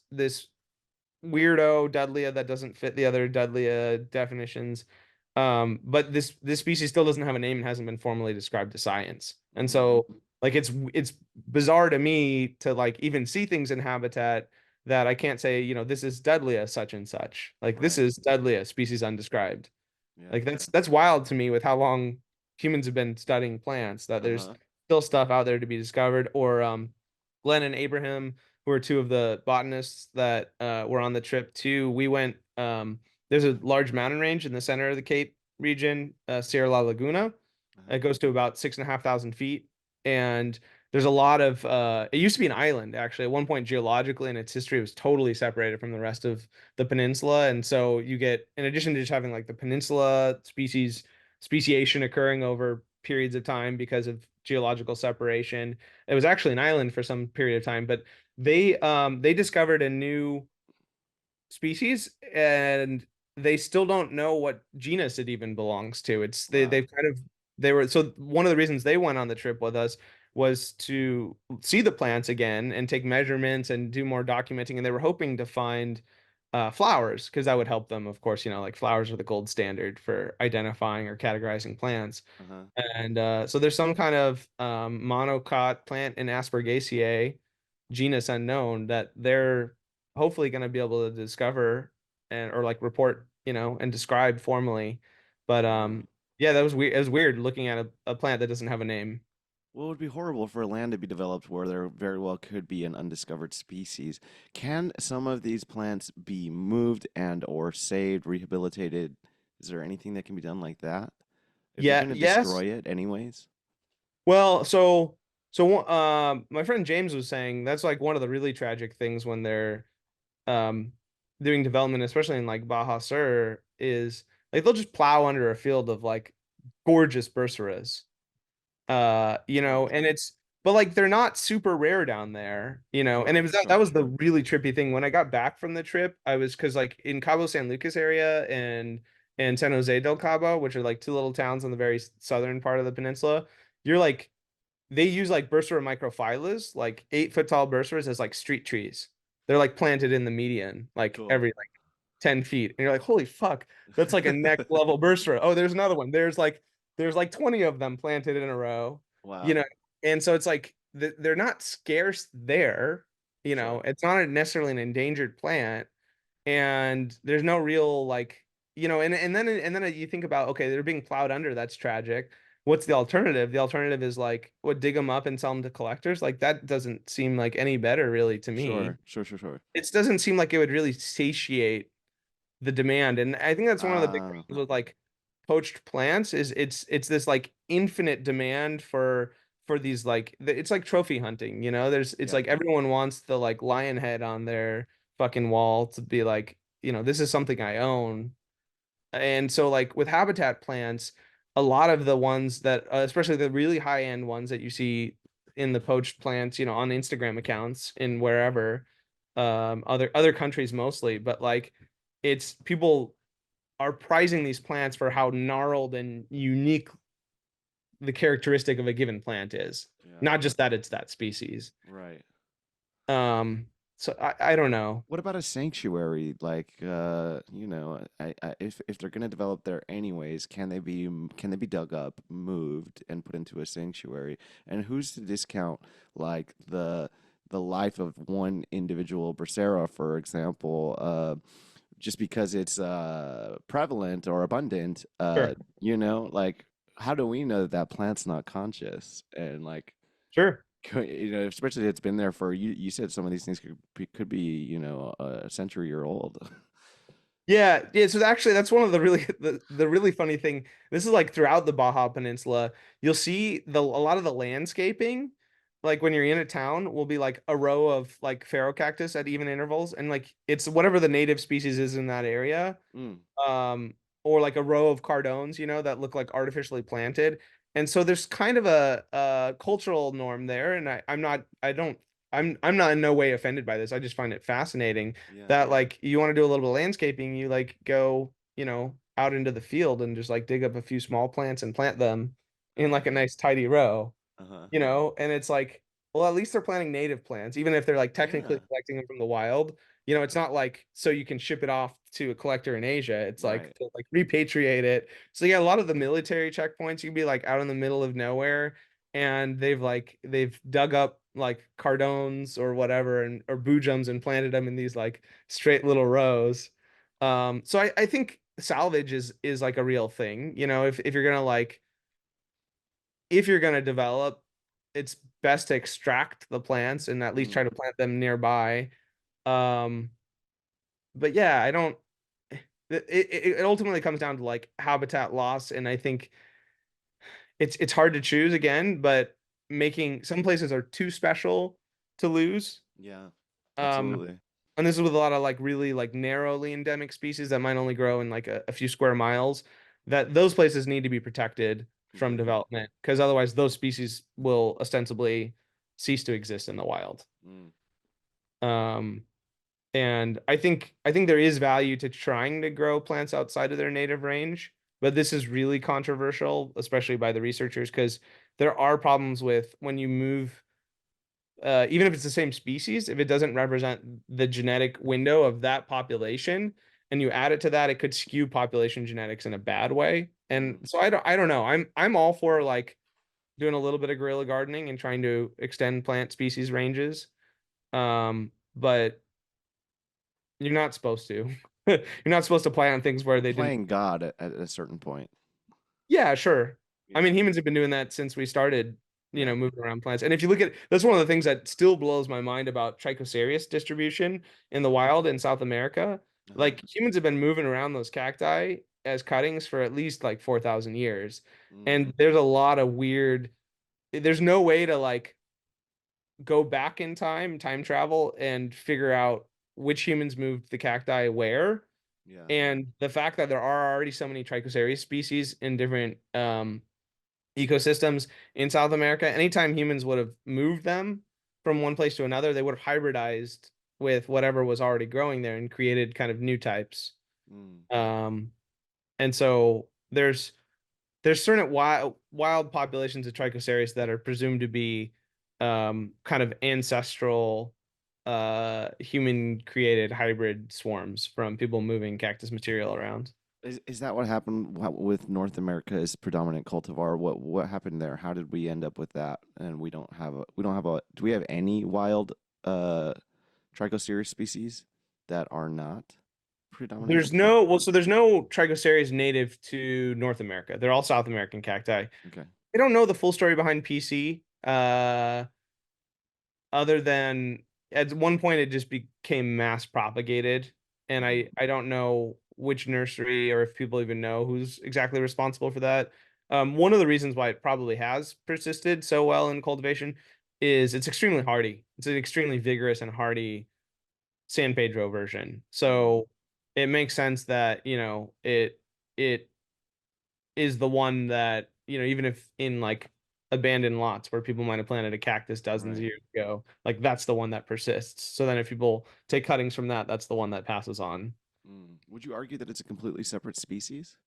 weirdo Dudleya that doesn't fit the other Dudleya definitions. But this species still doesn't have a name and hasn't been formally described to science. And mm, so like it's bizarre to me to like even see things in habitat that I can't say, this is Dudleya such and such. Like this right. is Dudleya species undescribed. Yeah. Like that's wild to me with how long humans have been studying plants, that there's Uh-huh. still stuff out there to be discovered. Or Glenn and Abraham, who are two of the botanists that were on the trip too. We went there's a large mountain range in the center of the Cape region, Sierra La Laguna. Uh-huh. It goes to about 6,500 feet. And there's a lot of it used to be an island actually. At one point geologically in its history it was totally separated from the rest of the peninsula. And so you get, in addition to just having like the peninsula speciation occurring over periods of time because of geological separation, it was actually an island for some period of time. But they discovered a new species, and they still don't know what genus it even belongs to. Wow. They were, so one of the reasons they went on the trip with us was to see the plants again and take measurements and do more documenting, and they were hoping to find flowers, because that would help them, of course. Like flowers are the gold standard for identifying or categorizing plants. Uh-huh. And so there's some kind of monocot plant in Aspergaceae, genus unknown, that they're hopefully going to be able to discover and or like report, and describe formally. But Wow. yeah, that was weird. It was weird looking at a plant that doesn't have a name. Well, it would be horrible for land to be developed where there very well could be an undiscovered species. Can some of these plants be moved and or saved, rehabilitated? Is there anything that can be done like that? If they're Yeah, going to yes. destroy it anyways? Well, my friend James was saying that's like one of the really tragic things when they're um doing development, especially in like Baja Sur, is like they'll just plow under a field of like gorgeous bursaras. Oh, And it's, but like they're not super rare down there, and it sure, was that sure. was the really trippy thing. When I got back from the trip, I was, because like in Cabo San Lucas area and San Jose del Cabo, which are like two little towns on the very southern part of the peninsula, you're like, they use like Bursera microphyllus, like 8 foot tall bursaras, as like street trees. They're like planted in the median, like Cool. every like 10 feet. And you're like, holy fuck, that's like a next level bursara. Oh, there's another one. There's like 20 of them planted in a row. you Wow. know, and so it's like they're not scarce there, Sure. it's not necessarily an endangered plant, and there's no real like, and then you think about, okay, they're being plowed under, that's tragic. What's the alternative? The alternative is like, what, dig them up and sell them to collectors? Like that doesn't seem like any better really to me. Sure. Sure. Sure. Sure. It doesn't seem like it would really satiate the demand. And I think that's one of the big Ah. problems with like poached plants is it's this like infinite demand for these like it's like trophy hunting, it's Yeah. like everyone wants the like lion head on their fucking wall to be like, this is something I own. And so like with habitat plants, a lot of the ones that especially the really high end ones that you see in the poached plants, on Instagram accounts in wherever, other countries mostly, but like it's people are prizing these plants for how gnarled and unique the characteristic of a given plant is, Yeah. not just that it's that species. Right. um so I don't know. What about a sanctuary? Like, if they're gonna develop there anyways, can they be dug up, moved, and put into a sanctuary? And who's to discount like the life of one individual Bracera, for example, just because it's prevalent or abundant? Sure. Like, how do we know that that plant's not conscious and like Sure. especially if it's been there for you said some of these things could be, a century year old. Yeah, yeah. So actually, that's one of the really the really funny thing. This is like throughout the Baja Peninsula, you'll see a lot of the landscaping, like when you're in a town, will be like a row of like pharaoh cactus at even intervals, and like it's whatever the native species is in that area, Mm, um, or like a row of cardones, that look like artificially planted. And so there's kind of a cultural norm there, and I'm not in no way offended by this. I just find it fascinating yeah. that like you want to do a little bit of landscaping, you like go, out into the field and just like dig up a few small plants and plant them in Uh-huh. like a nice tidy row, Uh-huh. and it's like, well, at least they're planting native plants, even if they're like technically Yeah. collecting them from the wild. It's not like so you can ship it off to a collector in Asia. It's like Right. to like repatriate it. So yeah, a lot of the military checkpoints, you can be like out in the middle of nowhere, and they've dug up like cardones or whatever, and or bujums, and planted them in these like straight little rows. So I think salvage is like a real thing. If you're gonna like, if you're going to develop, it's best to extract the plants and at least Mm. try to plant them nearby. Um, but yeah, I don't. It ultimately comes down to like habitat loss, and I think it's hard to choose again. But making some places are too special to lose. Yeah. Um, Absolutely. and this is with a lot of like really like narrowly endemic species that might only grow in like a few square miles, that those places need to be protected from Agreed. development, because otherwise those species will ostensibly cease to exist in the wild. Mm. um and I think there is value to trying to grow plants outside of their native range, but this is really controversial, especially by the researchers, because there are problems with when you move, even if it's the same species, if it doesn't represent the genetic window of that population, and you add it to that, it could skew population genetics in a bad way. And Mm. so I don't know. I'm all for like doing a little bit of guerrilla gardening and trying to extend plant species ranges. But you're not supposed to. You're not supposed to plant things where We're they didn't. playing God at a certain point. Yeah, sure. I Yeah. mean, humans have been doing that since we started, Yeah. moving around plants. And if you look at, that's one of the things that still blows my mind about Trichocereus distribution in the wild in South America. Uh-huh. Like humans have been moving around those cacti as cuttings for at least like 4,000 years. Mm. And there's a lot of weird, there's no way to like go back in time travel, and figure out which humans moved the cacti where. Yeah. And the fact that there are already so many Trichocereus species in different ecosystems in South America, anytime humans would have moved them from one place to another, they would have hybridized with whatever was already growing there and created kind of new types. Mm. Um, and so there's certain wild populations of Trichocereus that are presumed to be kind of ancestral human created hybrid swarms from people moving cactus material around. Is that what happened with North America's predominant cultivar? What happened there? How did we end up with that? And we don't have a do we have any wild uh Trichoceres species that are not predominant There's cultivar? no well, so there's no Trichoceres native to North America. They're all South American cacti. Okay. I don't know the full story behind PC. Other than at one point it just became mass propagated, and Hmm. I don't know which nursery or if people even know who's exactly responsible for that. One of the reasons why it probably has persisted so well in cultivation is it's extremely hardy. It's an extremely vigorous and hardy San Pedro version. Mm. So it makes sense that, it is the one that, even if in like abandoned lots where people might have planted a cactus dozens of Right. years ago, like that's the one that persists. So then if people take cuttings from that, that's the one that passes on. Would you argue that it's a completely separate species?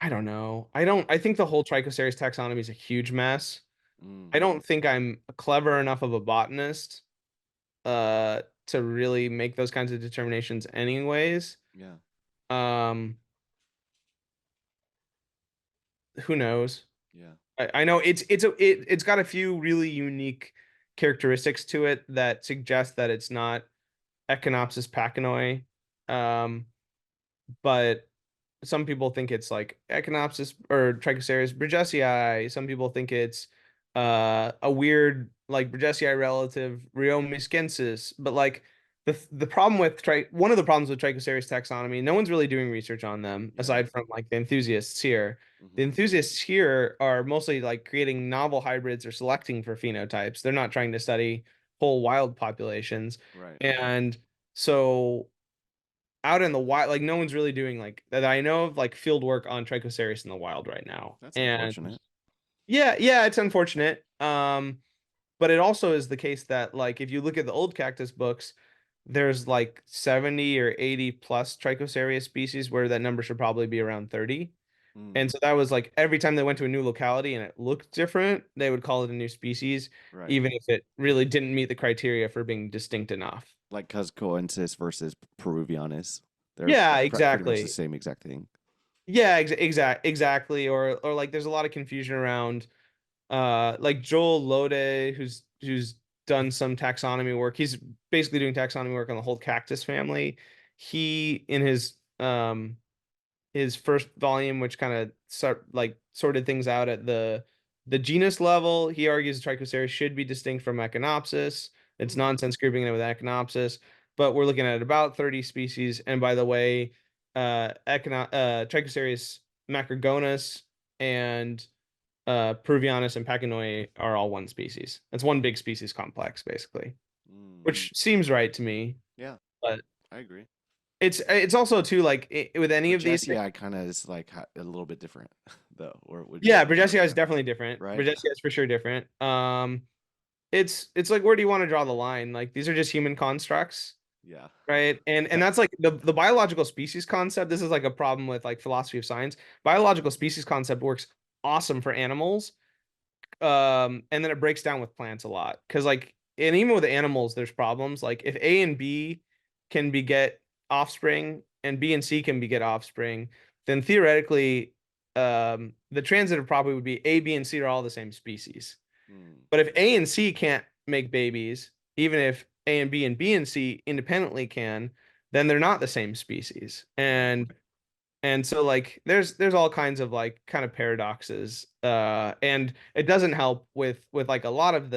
I don't know. I think the whole Trichoceres taxonomy is a huge mess. Mm. I don't think I'm clever enough of a botanist to really make those kinds of determinations anyways. Yeah. Um, who knows? Yeah. I know it's got a few really unique characteristics to it that suggest that it's not Echinopsis pachinoi. Um, but some people think it's like Echinopsis or Trichoceres bridgesii. Some people think it's a weird like bridgesii relative Rheomiscensis. But like the problem with one of the problems with Trichoceres taxonomy, no one's really doing research on them Yeah. aside from like the enthusiasts here. The Hmm. enthusiasts here are mostly like creating novel hybrids or selecting for phenotypes. They're not trying to study whole wild populations. Right. And so out in the wild, like no one's really doing like that. I know of like field work on Trichoceres in the wild right now. That's And unfortunate. yeah, it's unfortunate. But it also is the case that like if you look at the old cactus books, there's like 70 or 80 plus Trichocereus species where that number should probably be around 30. Mm. And so that was like every time they went to a new locality and it looked different, they would call it a new species, Right. even if it really didn't meet the criteria for being distinct enough. Like Cuscoensis versus Peruvianus. They're Yeah, pretty much the exactly. same exact thing. Yeah, exactly. Or like there's a lot of confusion around like Joel Lode, who's done some taxonomy work. He's basically doing taxonomy work on the whole cactus family. He in his first volume, which kind of sorted things out at the genus level. He argues Trichoceres should be distinct from Echinopsis. It's Mm. nonsense grouping it with Echinopsis, but we're looking at about 30 species. And by the way, Trichoceres macrogonus and Peruvianus and Pachinoi are all one species. It's one big species complex, basically, Mm. which seems right to me. Yeah, But I agree. it's also too like with any But of these Jesse, things. I kind of is like a little bit different, though. Or would you Yeah, agree with Bergessia is that? definitely different. Right? Bergessia is for sure different. It's like where do you want to draw the line? Like these are just human constructs, Yeah. right? And Yeah. that's like the biological species concept. This is like a problem with like philosophy of science. Biological species concept works awesome for animals. And then it breaks down with plants a lot. Because like and even with animals, there's problems. Like if A and B can beget offspring and B and C can beget offspring, then theoretically the transitive property would be A, B, and C are all the same species. Mm. But if A and C can't make babies, even if A and B and C independently can, then they're not the same species. Right. And so like there's all kinds of like kind of paradoxes. And it doesn't help with like a lot of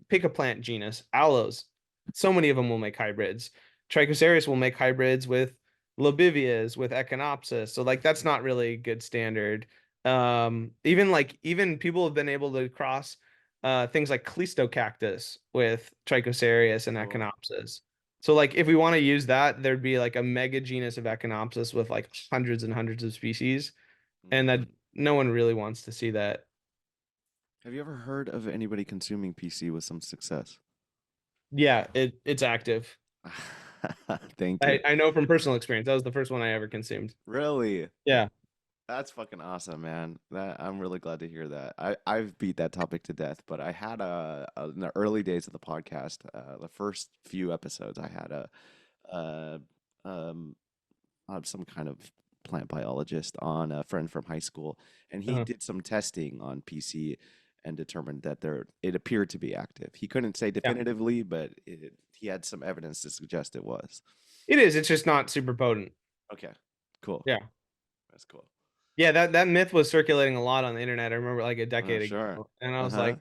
pick a plant genus, aloes. So many of them will make hybrids. Trichoceres will make hybrids with lobivias, with Echinopsis. So like that's not really good standard. Even people have been able to cross things like Cleistocactus with Trichocereus and Cool. Echinopsis. So like if we want to use that, there'd be like a mega genus of Echinopsis with like hundreds and hundreds of species, and Mm. that no one really wants to see that. Have you ever heard of anybody consuming PC with some success? Yeah, it's active. Thank you. I know from personal experience. That was the first one I ever consumed. Really? Yeah. That's fucking awesome, man. That I'm really glad to hear that. I've beat that topic to death, but I had in the early days of the podcast, the first few episodes, I had a um some kind of plant biologist on a friend from high school, and he Uh-huh. did some testing on PC and determined that it appeared to be active. He couldn't say Yeah, definitively, but he had some evidence to suggest it was. it is. It's just not super potent. Okay, cool. Yeah. That's cool. Yeah, that myth was circulating a lot on the internet. I remember like a Oh, decade sure. ago, and I was Uh-huh. like,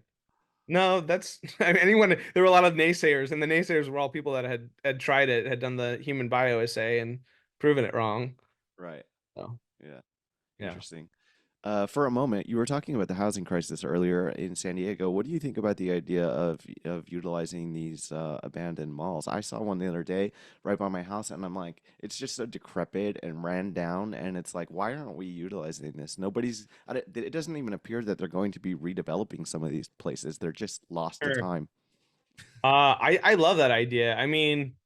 no, that's I mean, anyone. There were a lot of naysayers, and the naysayers were all people that had tried it, had done the human bioassay and proven it wrong. Right. So Yeah. yeah. Interesting. For a moment, you were talking about the housing crisis earlier in San Diego. What do you think about the idea of utilizing these abandoned malls? I saw one the other day right by my house, and I'm like, it's just so decrepit and ran down, and it's like, why aren't we utilizing this? It doesn't even appear that they're going to be redeveloping some of these places. They're just lost to Sure. time. I love that idea. I mean,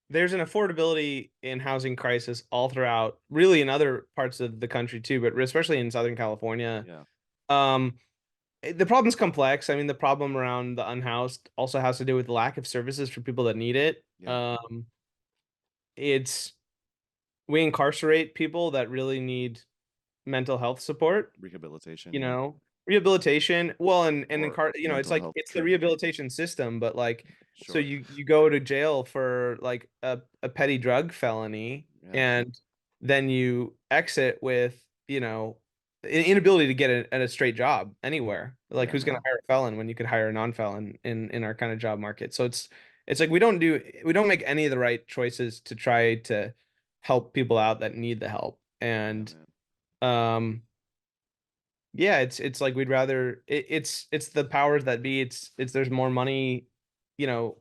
there's an affordability in housing crisis all throughout, really in other parts of the country too, but especially in Southern California. Yeah. Um, the problem's complex. I mean, the problem around the unhoused also has to do with the lack of services for people that need it. Yeah. It's we incarcerate people that really need mental health support, Rehabilitation, you yeah. know, rehabilitation. Well, Or it's mental like health it's the treatment. rehabilitation system, but like, so Sure. you go to jail for like a petty drug felony, Yeah. and then you exit with, inability to get a straight job anywhere. Like, Yeah, who's going to man. hire a felon when you could hire a non-felon in our kind of job market? So it's like we don't make any of the right choices to try to help people out that need the help. Yeah, And man. um yeah, it's like we'd rather it's the powers that be. It's there's more money, you know,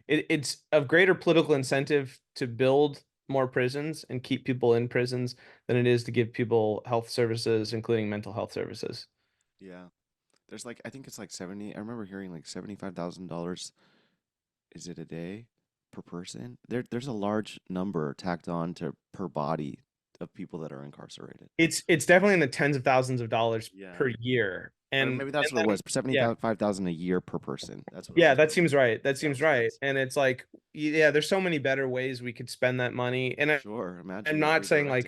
it's of greater political incentive to build more prisons and keep people in prisons than it is to give people health services, including mental health services. Yeah. There's like I think it's like 70. I remember hearing like $75,000, is it a day per person? There's a large number tacked on to per body of people that are incarcerated. It's definitely in the tens of thousands of dollars Yeah. per year. Or And maybe that's what it then was. yeah. 75,000 a year per person. That's what it Yeah, was. that seems right. That That seems was what it right. was. And it's like, yeah, there's so many better ways we could spend that money. And Sure. I'm Imagine it not saying like,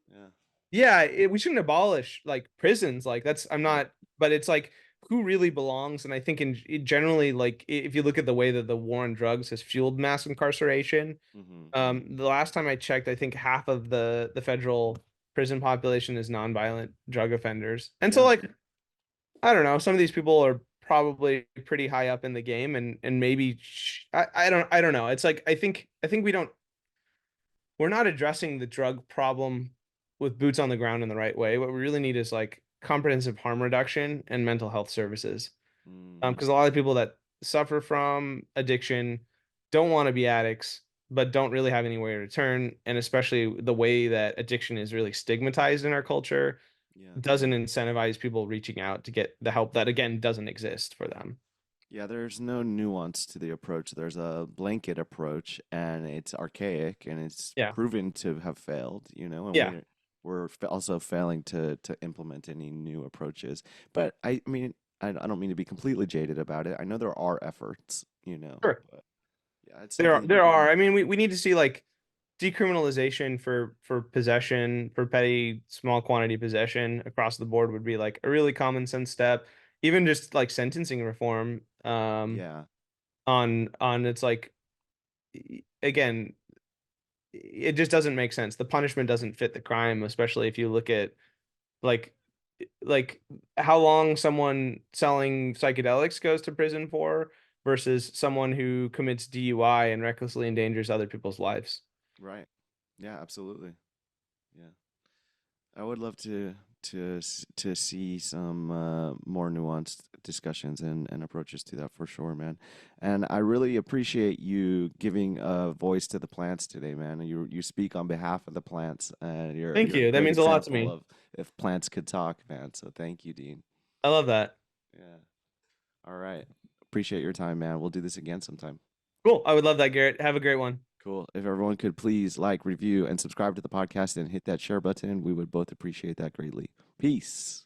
redirected. Yeah. yeah, we shouldn't abolish like prisons. Like that's I'm Right. not, but it's like who really belongs. And I think generally, like if you look at the way that the war on drugs has fueled mass incarceration, Mm-hmm. the last time I checked, I think half of the federal prison population is nonviolent drug offenders. And so Yeah. like I don't know, some of these people are probably pretty high up in the game, and maybe I don't know. It's like I think we're not addressing the drug problem with boots on the ground in the right way. What we really need is like comprehensive harm reduction and mental health services. Mm. Because a lot of people that suffer from addiction don't want to be addicts, but don't really have anywhere to turn. And especially the way that addiction is really stigmatized in our culture Yeah. doesn't incentivize people reaching out to get the help that again doesn't exist for them. Yeah, there's no nuance to the approach. There's a blanket approach, and it's archaic, and it's Yeah. proven to have failed, and Yeah. we're also failing to implement any new approaches. But I mean, I don't mean to be completely jaded about it. I know there are efforts, Sure. but yeah, it's There are something. there are. I mean, we need to see like decriminalization for possession, for petty small quantity possession across the board would be like a really common sense step. Even just like sentencing reform, Yeah, on it's like again, it just doesn't make sense. The punishment doesn't fit the crime, especially if you look at like like how long someone selling psychedelics goes to prison for versus someone who commits DUI and recklessly endangers other people's lives. right. Yeah, absolutely. Yeah. I would love to see some more nuanced discussions and approaches to that for sure, man. And I really appreciate you giving a voice to the plants today, man. You speak on behalf of the plants, and Thank you're a you. That great means a lot to example me. of if plants could talk, man. So thank you, Dean. I love that. Yeah. All right. Appreciate your time, man. We'll do this again sometime. Cool. I would love that, Garrett. Have a great one. Cool. If everyone could please like, review, and subscribe to the podcast and hit that share button, we would both appreciate that greatly. Peace.